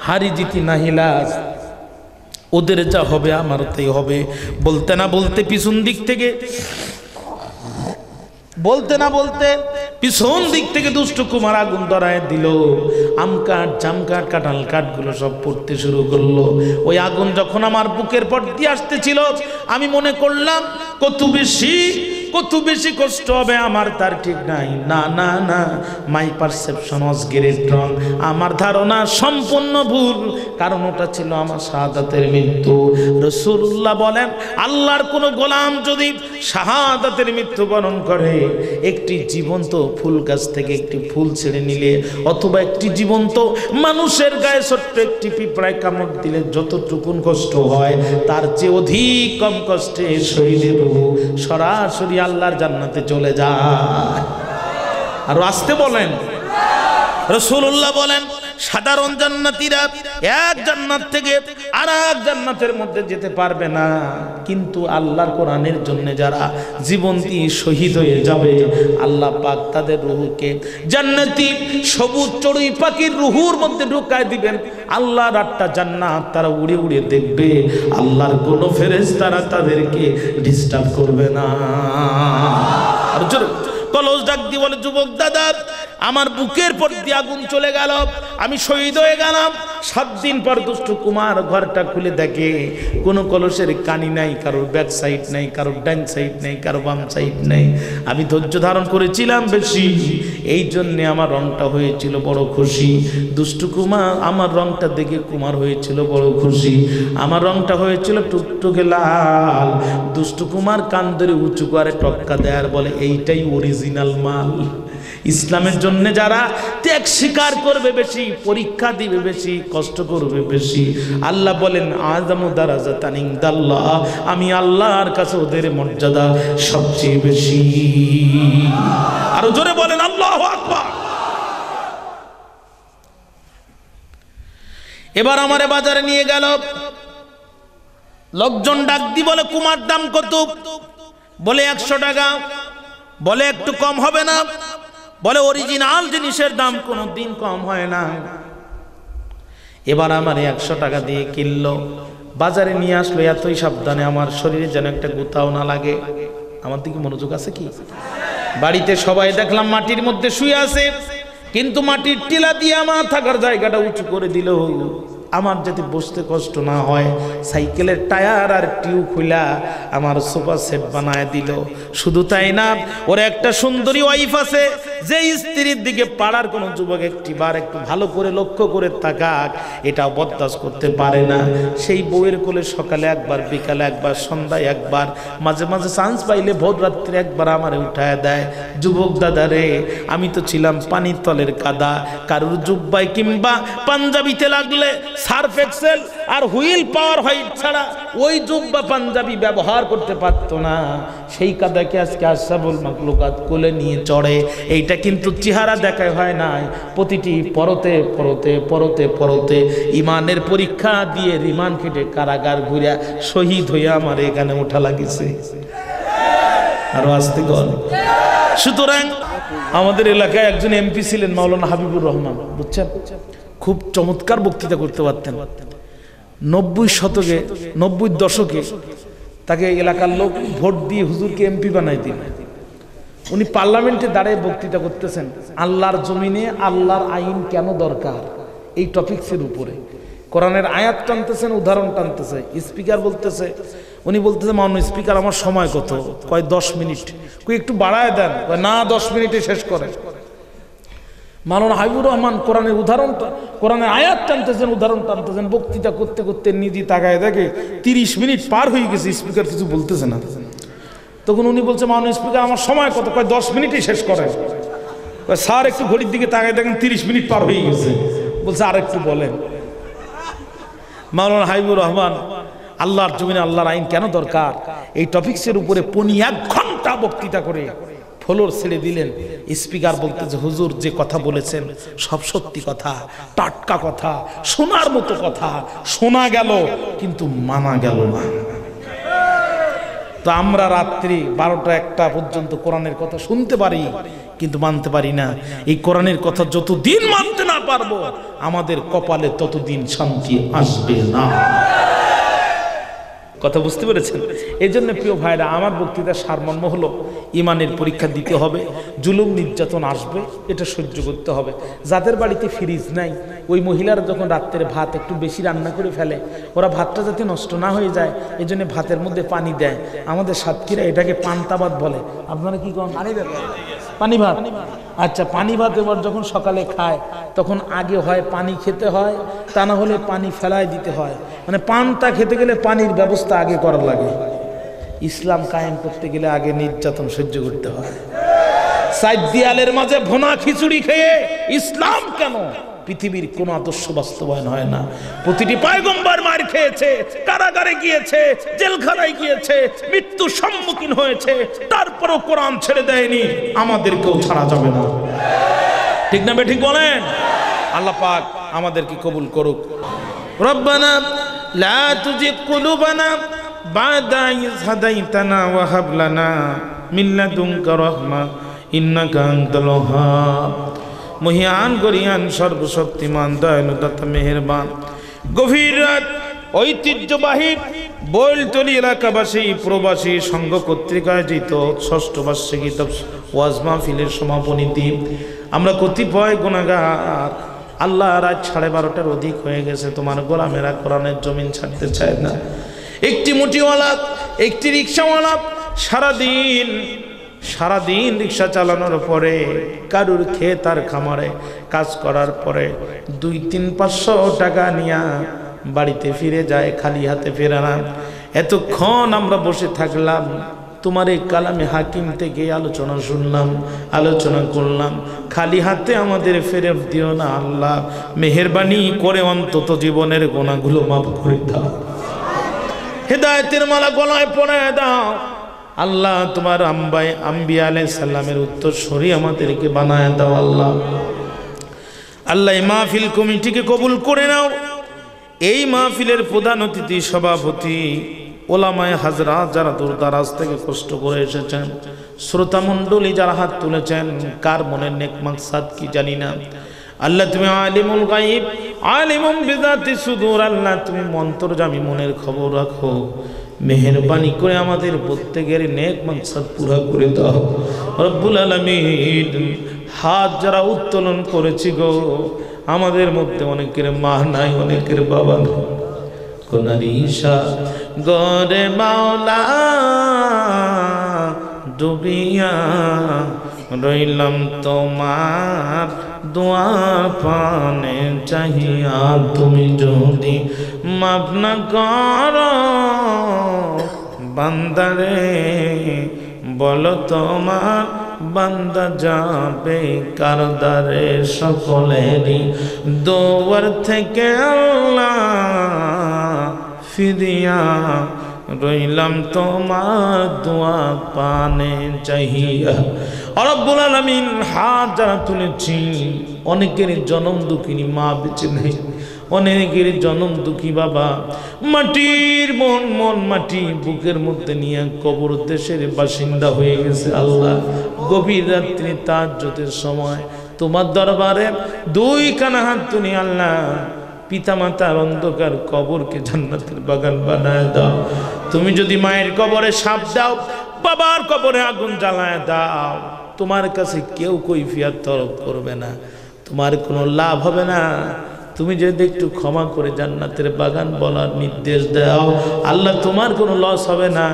হারি জিতি নাহিলাস, ওদের যা হবে আমার তাই হবে। বলতে না বলতে পিছন দিক থেকে পিছন দিক থেকে দুষ্ট কুমার আগুন ধরায় দিল। আম কাঠ, জাম কাঠ, কাঁঠাল কাঠগুলো সব পড়তে শুরু করলো। ওই আগুন যখন আমার বুকের পর দিয়ে আসতেছিল, আমি মনে করলাম কত বেশি কষ্ট হবে আমার তার ঠিক নাই। না না না, মাই পারসেপশন ওয়াজ গ্রেট রং। আমার ধারণা সম্পূর্ণ ভুল, কারণ ওটা ছিল আমার শাহাদাতের মৃত্যু। রাসূলুল্লাহ বলেন, আল্লাহর কোন গোলাম যদি শাহাদাতের মৃত্যু বরণ করে, একটি জীবন্ত ফুল গাছ থেকে একটি ফুল ছেড়ে নিলে, অথবা একটি জীবন্ত মানুষের গায়ে ছোট্ট একটি পিঁপড়ায় কামড় দিলে যতটুকুন কষ্ট হয়, তার চেয়ে অধিক কম কষ্টে শহীদের রূহ সরাসরি আল্লাহর জান্নাতে চলে যায়। আর আসতে বলেন, রাসূলুল্লাহ বলেন, সাধারণ জান্নাতীরা এক জান্নাত থেকে আরেক জান্নাতের মধ্যে যেতে পারবে না, কিন্তু আল্লাহর কোরআনের জন্য যারা জীবন দিয়ে শহীদ হয়ে যাবে, আল্লাহ পাক তাদের রূহকে জান্নাতি সবুজ চড়ুই পাখির রূহুর মধ্যে ঢুকায় দিবেন। আল্লাহর 8টা জান্নাত তারা উড়ে উড়ে দেখবে, আল্লাহর কোনো ফেরেশতারা তাদেরকে ডিস্টার্ব করবে না। আর কলস ডাক দিয়ে বলে, যুবক দাদা, আমার বুকের পর দিয়ে আগুন চলে গেল, আমি শহীদ হয়ে গেলাম। 7 দিন পর দুষ্ট কুমার ঘরটা খুলে দেখে কোনো কলসের কানি নাই, কারোর ব্যাক সাইড নাই, কারোর ডান সাইড নাই, কারো বাম সাইড নাই। আমি ধৈর্য ধারণ করেছিলাম বেশি, এই জন্যে আমার রংটা হয়েছিল বড় খুশি। দুষ্ট কুমার আমার রংটা দেখে কুমার হয়েছিল বড় খুশি। আমার রংটা হয়েছিল টুকটুকে লাল। দুষ্ট কুমার কান ধরে উঁচু করে টক্কা দেয় আর বলে, এইটাই অরিজিনাল মাল। ইসলামের জন্য যারা ত্যাগ স্বীকার করবে বেশি, পরীক্ষা দিবে বেশি, কষ্ট করবে বেশি, আল্লাহ বলেন আযামু দারাজাতান ইনদাল্লাহ, আমি আল্লাহর কাছে ওদের মর্যাদা সবচেয়ে বেশি। আরো জোরে বলেন আল্লাহু আকবার। এবার আমারে বাজারে নিয়ে গেল, লোকজন ডাক দি বলে, কুমার দাম কত? বলে 100 টাকা। বলে একটু কম হবে না? বলে অরিজিনাল জিনিসের দাম কোনো দিন কম হয় না। এবার আমার 100 টাকা দিয়ে কিনলো, বাজারে নিয়ে আসলো। এতই সাবধানে আমার শরীরে যেন একটা গুতাও না লাগে। আমার দিকে মনোযোগ আছে কি? বাড়িতে সবাই দেখলাম মাটির মধ্যে শুয়ে আছে, কিন্তু মাটির টিলা দিয়ে আমার থাকার জায়গাটা উঁচু করে দিল। আমার যাতে বসতে কষ্ট না হয়, সাইকেলের টায়ার আর টিউব খুলা আমার সোফা সেট বানায় দিল। শুধু তাই না, ওর একটা সুন্দরী ওয়াইফ আছে, যে স্ত্রীর দিকে পাড়ার কোনো যুবক একটিবার একটু ভালো করে লক্ষ্য করে তাকাক, এটাও বরদাস্ত করতে পারে না। সেই বউয়ের কোলে সকালে একবার, বিকালে একবার, সন্ধ্যায় একবার, মাঝে মাঝে চান্স পাইলে ভোর রাত্রে একবার আমারে উঠায় দেয়। যুবক দাদা রে, আমি তো ছিলাম পানির তলের কাদা। কারুর জুব্বায় কিংবা পাঞ্জাবিতে লাগলে সার্ফ এক্সেল আর হুইল পাওয়ার হোয়াইট ছাড়া ওই জুব্বা পাঞ্জাবি ব্যবহার করতে পারতো না, সেই কাদাকে আজকে আশরাফুল মাখলুকাত কোলে নিয়ে চড়ে। এইটা কিন্তু চেহারা দেখায় হয় নাই, প্রতিটি পরতে পরতে পরতে পরতে ইমানের পরীক্ষা দিয়ে রিমান কেটে কারাগার ঘুরিয়া শহীদ হইয়া আমার এখানে ওঠা লাগিছে। আরো আসতে গল। সুতরাং আমাদের এলাকায় একজন এমপি ছিলেন মাওলানা হাবিবুর রহমান, বুঝছেন, খুব চমৎকার বক্তৃতা করতে পারতেন। 90 দশকে তাকে এলাকার লোক ভোট দিয়ে হুজুরকে এমপি বানাই দিল। উনি পার্লামেন্টে দাঁড়িয়ে বক্তৃতা করতেছেন আল্লাহর জমিনে আল্লাহর আইন কেন দরকার, এই টপিকসের উপরে। কোরআনের আয়াত টানতেছেন, উদাহরণ টানতেছে। স্পিকার বলতেছে, উনি বলতেছে মাননীয় স্পিকার আমার সময় কত? কয় 10 মিনিট। কই একটু বাড়ায় দেন। কয় না, 10 মিনিটে শেষ করে। মাওলানা হাবিবুর রহমান কোরআনের কোরআনের আয়াত টানতেছেন, উদাহরণ টানতেছেন, বক্তৃতা করতে করতে নিজে তাকায় দেখে 30 মিনিট পার হয়ে গেছে, স্পিকার কিছু বলতেছে না। তখন উনি বলছে মাননীয় স্পিকার আমার সময় কত? কয় 10 মিনিটই শেষ করে। কয় স্যার একটু ঘড়ির দিকে তাকায় দেখেন 30 মিনিট পার হয়ে গেছে। বলছে আর একটু বলেন। মাওলানা হাবিবুর রহমান আল্লাহর জমিনে আল্লাহর আইন কেন দরকার এই টপিকসের উপরে 1 ঘন্টা বক্তৃতা করে ফ্লোর ছেড়ে দিলেন। স্পিকার বলতেছে হুজুর যে কথা বলেছেন সব সত্যি কথা, টাটকা কথা, শোনার মতো কথা, শোনা গেল কিন্তু মানা গেল না। তো আমরা রাত্রি 12টা-1টা পর্যন্ত কোরআনের কথা শুনতে পারি কিন্তু মানতে পারি না। এই কোরআনের কথা যতদিন মানতে না পারবো আমাদের কপালে ততদিন শান্তি আসবে না। কথা বুঝতে পেরেছেন? এই জন্য প্রিয় ভাইরা, আমার বক্তৃতার সারমর্ম হলো ইমানের পরীক্ষা দিতে হবে, জুলুম নির্যাতন আসবে, এটা সহ্য করতে হবে। যাদের বাড়িতে ফ্রিজ নাই, ওই মহিলারা যখন রাত্রে ভাত একটু বেশি রান্না করে ফেলে, ওরা ভাতটা যাতে নষ্ট না হয়ে যায় এই জন্য ভাতের মধ্যে পানি দেয়। আমাদের সাতক্ষীরা এটাকে পান্তা ভাত বলে। আপনারা কি করেন? পানি ভাত। আচ্ছা, পানি ভাত এবার যখন সকালে খায় তখন আগে হয় পানি খেতে হয়, তা না হলে পানি ফেলায় দিতে হয়। মানে পান্তা খেতে গেলে পানির ব্যবস্থা আগে করা লাগে। ইসলাম কায়েম করতে গেলে আগে নির্যাতন সহ্য করতে হয়। সাইদ দেয়ালের মাঝে ভুনা খিচুড়ি খেয়ে ইসলাম কেন? পৃথিবীর কোন আদর্শ বাস্তবায়ন হয় না। প্রতিটি পয়গম্বর মার খেয়েছে, কারাগারে গিয়েছে, জেলখানায় গিয়েছে, মৃত্যুর সম্মুখীন হয়েছে, তারপরও কোরআন ছেড়ে দেয়নি। আমাদেরকেও ছাড়া যাবে না। ঠিক না ঠিক বলেন? আল্লাহ পাক আমাদেরকে কবুল করুক। রব্বানা লা তুজিগ কুলুবানা বা'দা ইয হাদাইতানা ওয়া হাব লানা মিন লাদুনকা রাহমা ইন্নাকা আনতাল ওয়াহ্হাব। মহিয়ান গরিয়ান সর্বশক্তিমান দয়ালু দাতা মেহেরবান, গভীর রাত ঐতিহ্যবাহী বৈলতলী এলাকাবাসী প্রবাসী সংঘ কর্তৃক আয়োজিত ৬ষ্ঠ বার্ষিকী ওয়াজ মাহফিলের সমাপনীতি। আমরা কতিপয় গুনাহগার, আল্লাহ রাত 12:30টার অধিক হয়ে গেছে, তোমার গোলামেরা কোরআনের জমিন ছাড়তে চায় না। একটি মুঠিওয়ালা, একটি রিক্সাওয়ালা সারাদিন রিক্সা চালানোর পরে, কারুর ক্ষেত আর খামারে কাজ করার পরে 200-500 টাকা নিয়ে বাড়িতে ফিরে যায়, খালি হাতে ফেরে না। এতক্ষণ আমরা বসে থাকলাম, তোমার এই কালামে হাকিম থেকে আলোচনা শুনলাম, আলোচনা করলাম, খালি হাতে আমাদের ফেরত দিও না আল্লাহ। মেহেরবানি করে অন্তত জীবনের গুনাহগুলো মাফ করে দাও, হেদায়েতের মালা গলায় পরায় দাও আল্লাহ। তোমার আম্বিয়া আলাইহিস সালামের উত্তরসূরি আমাদেরকে বানায় দাও আল্লাহ। আল্লাহ এই মাহফিল কমিটিকে কবুল করে নাও। এই মাহফিলের প্রধান অতিথি, সভাপতি, ওলামায়ে হাজরাত যারা দূর দারাজ থেকে কষ্ট করে এসেছেন, শ্রোতা মণ্ডলী যারা হাত তুলেছেন, কার মনের নেক মাকসাদ কি জানি না। আল্লাহ তুমি আলিমুল গায়ব, আলিমুম বিযাতি সুদূর। আল্লাহ তুমি অন্তর্যামী, মনের খবর রাখো। মেহেরবানি করে আমাদের প্রত্যেকের নেক মাকসাদ পুরা করে দাও রব্বুল আলামিন। হাত যারা উত্তোলন করেছি গো, আমাদের মধ্যে অনেকের মা নাই, অনেকের বাবা নাই, কোনারিশা গরে মাওলা ডুবিয়া রইলাম তোমার দোয়া পানে চাহিয়া। তুমি যদি মাফ না করো বান্দারে, বলো তোমার বান্দা যাবে কারদারে। সকলেরই দোয়ার থেকে আল্লাহ ফিদিয়া রইলাম তোমার দোয়া পানে চাহিয়া। রব্বুল আলামিন হাত যারা তুলেছি, অনেকের জনম দুঃখিনী মা বেঁচে নেই, অনেকের জনম দুঃখী বাবা মাটির মন মাটি বুকের মধ্যে নিয়ে কবর দেশের বাসিন্দা হয়ে গেছে। আল্লাহ গভীর রাত্রি তাহাজ্জুদের সময় তোমার দরবারে দুই কানা হাত তুলি আল্লাহ পিতামাতার অন্ধকার কবরকে জান্নাতের বাগান বানায় দাও। তুমি যদি মায়ের কবরে সাপ দাও, বাবার কবরে আগুন জ্বালায় দাও, তোমার কাছে কেউ কৈফিয়ত তলব করবে না, তোমার কোনো লাভ হবে না। তুমি যদি একটু ক্ষমা করে জান্নাতের বাগান বলার নির্দেশ দাও, আল্লাহ তোমার কোনো লস হবে না।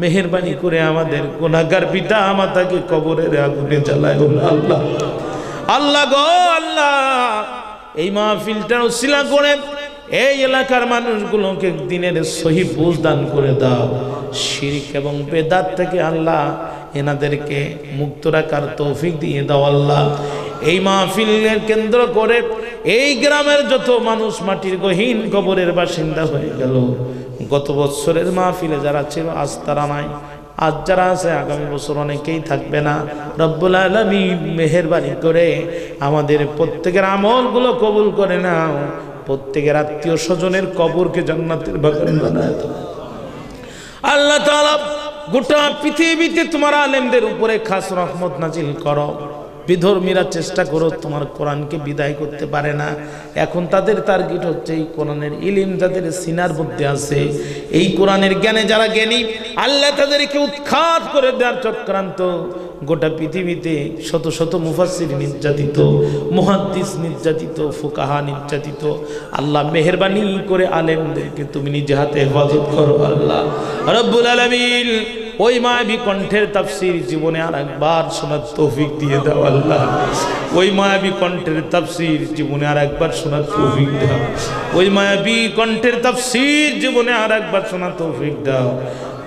মেহেরবানি করে আমাদের গুনাহগার পিতা মাতাকে কবরের আগুনে জ্বালায় আল্লাহ। আল্লাহ গো আল্লাহ, এই মাহফিলটার উসিলা করে এই এলাকার মানুষগুলোকে দিনের সহি বুঝ দান করে দাও। শিরক এবং বেদাত থেকে আল্লাহ এনাদেরকে মুক্ত রাখার তৌফিক দিয়ে দাও আল্লাহ। এই মাহফিলের কেন্দ্র করে এই গ্রামের যত মানুষ মাটির গহীন কবরের বাসিন্দা হয়ে গেল, গত বছরের মাহফিলে যারা ছিল আজ তারা নাই, আজ যারা আছে আগামী বছর অনেকেই থাকবে না। রব্বুল আলামিন মেহেরবানি করে আমাদের প্রত্যেকের আমলগুলো কবুল করে নাও, প্রত্যেকের আত্মীয় স্বজনের কবরকে জান্নাতের বাগান বানায় দাও। আল্লাহ তাআলা গোটা পৃথিবীতে তোমার আলেমদের উপরে খাস রহমত নাজিল করো। বিধর্মীরা চেষ্টা করো তোমার কোরআনকে বিদায় করতে পারে না। এখন তাদের টার্গেট হচ্ছে এই কোরআনের ইলম যাদের সিনার মধ্যে আছে, এই কোরআনের জ্ঞানে যারা জ্ঞানী, আল্লাহ তাদেরকে উৎখাত করে দেওয়ার চক্রান্ত। গোটা পৃথিবীতে শত শত মুফাসসির নির্যাতিত, মুহাদ্দিস নির্যাতিত, ফুকাহা নির্যাতিত। আল্লাহ মেহেরবানি করে আলেমদেরকে তুমি নিজে হাতে হেফাজত করো আল্লাহ রব্বুল আলামিন। ওই মায়াবী কণ্ঠের তাফসীর জীবনে আর একবার শোনার তৌফিক দিয়ে দাও আল্লাহ। ওই মায়াবী কণ্ঠের তাফসীর জীবনে আর একবার শোনার তৌফিক দাও। ওই মায়াবী কণ্ঠের তাফসীর জীবনে আর একবার শোনার তৌফিক দাও।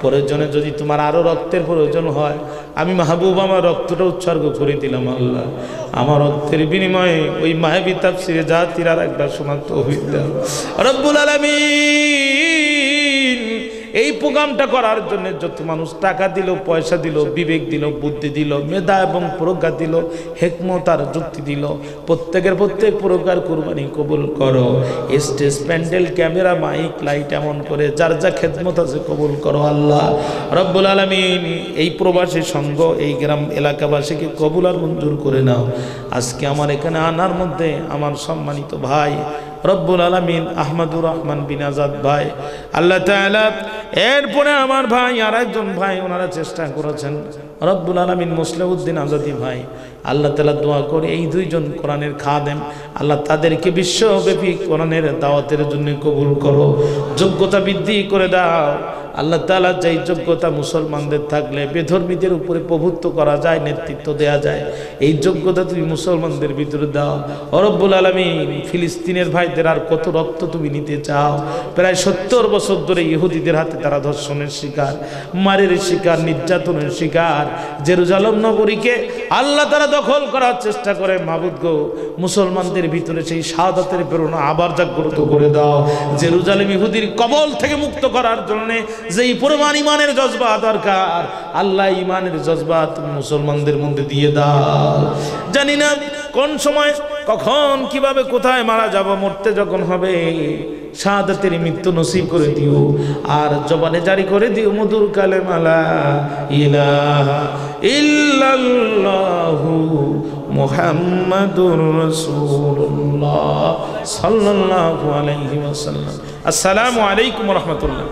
প্রয়োজনে যদি তোমার আরো রক্তের প্রয়োজন হয়, আমি মাহবুব আমার রক্তটা উৎসর্গ করে দিলাম আল্লাহ। আমার রক্তের বিনিময়ে ওই মায়াবী তাফসীরে জাতির আর একবার শোনার তৌফিক দাও রব্বুল আলামিন। এই প্রোগ্রামটা করার জন্য যত মানুষ টাকা দিল, পয়সা দিল, বিবেক দিল, বুদ্ধি দিল, মেধা এবং প্রজ্ঞা দিল, হিকমত আর যুক্তি দিল, প্রত্যেক প্রকার কুরবানি কবুল করো। Stage, pandal, camera, mic, light এমন করে যার যা খেদমত আছে কবুল করো আল্লাহ রব্বুল আলামিন। এই প্রবাসী সংঘ, এই গ্রাম এলাকাবাসীকে কবুল আর মঞ্জুর করে নাও। আজকে আমার এখানে আনার মধ্যে আমার সম্মানিত ভাই রব্বুল আলামিন আহমদুর রহমান বিন আজাদ ভাই, আল্লাহ তাআলা এরপরে আমার ভাই আর একজন ভাই, ওনারা চেষ্টা করেছেন রব্বুল আলামিন মুসলিউদ্দিন আজাদি ভাই, আল্লাহ তাআলা দোয়া করে এই দুইজন কোরআনের খাদেম, আল্লাহ তাদেরকে বিশ্বব্যাপী কোরআনের দাওয়াতের জন্য কবুল করো, যোগ্যতা বৃদ্ধি করে দাও আল্লাহ তাআলা। যেই যোগ্যতা মুসলমানদের থাকলে বেধর্মীদের উপরে প্রভুত্ব করা যায়, নেতৃত্ব দেয়া যায়, এই যোগ্যতা তুমি মুসলমানদের ভিতরে দাও রব্বুল আলামিন। ফিলিস্তিনের ভাইদের আর কত রক্ত তুমি নিতে চাও? প্রায় 70 বছর ধরে ইহুদিদের হাতে তারা ধর্ষণের শিকার, মারের শিকার, নির্যাতনের শিকার। জেরুজালেম নগরীকে আল্লাহ তারা দখল করার চেষ্টা করে। মাবুদ গো, মুসলমানদের ভিতরে সেই শাহাদাতের প্রেরণা আবার জাগ্রত করে দাও। জেরুজালেম ইহুদির কবল থেকে মুক্ত করার জন্য যেই পরিমাণ ইমানের জজবা দরকার, আল্লাহ ইমানের জজবা তুমি মুসলমানদের মধ্যে দিয়ে দাও। জানি না কোন সময়, কখন, কিভাবে, কোথায় মারা যাব, মরতে যখন হবে শাহাদাতের মৃত্যু নসিব করে দিও। আর জবানে জারি করে দিও মধুর কালেমা লা ইলাহা ইল্লাল্লাহু মুহাম্মাদুর রাসূলুল্লাহ সাল্লাল্লাহু আলাইহি ওয়াসাল্লাম। আসসালামু আলাইকুম ওয়া রাহমাতুল্লাহ।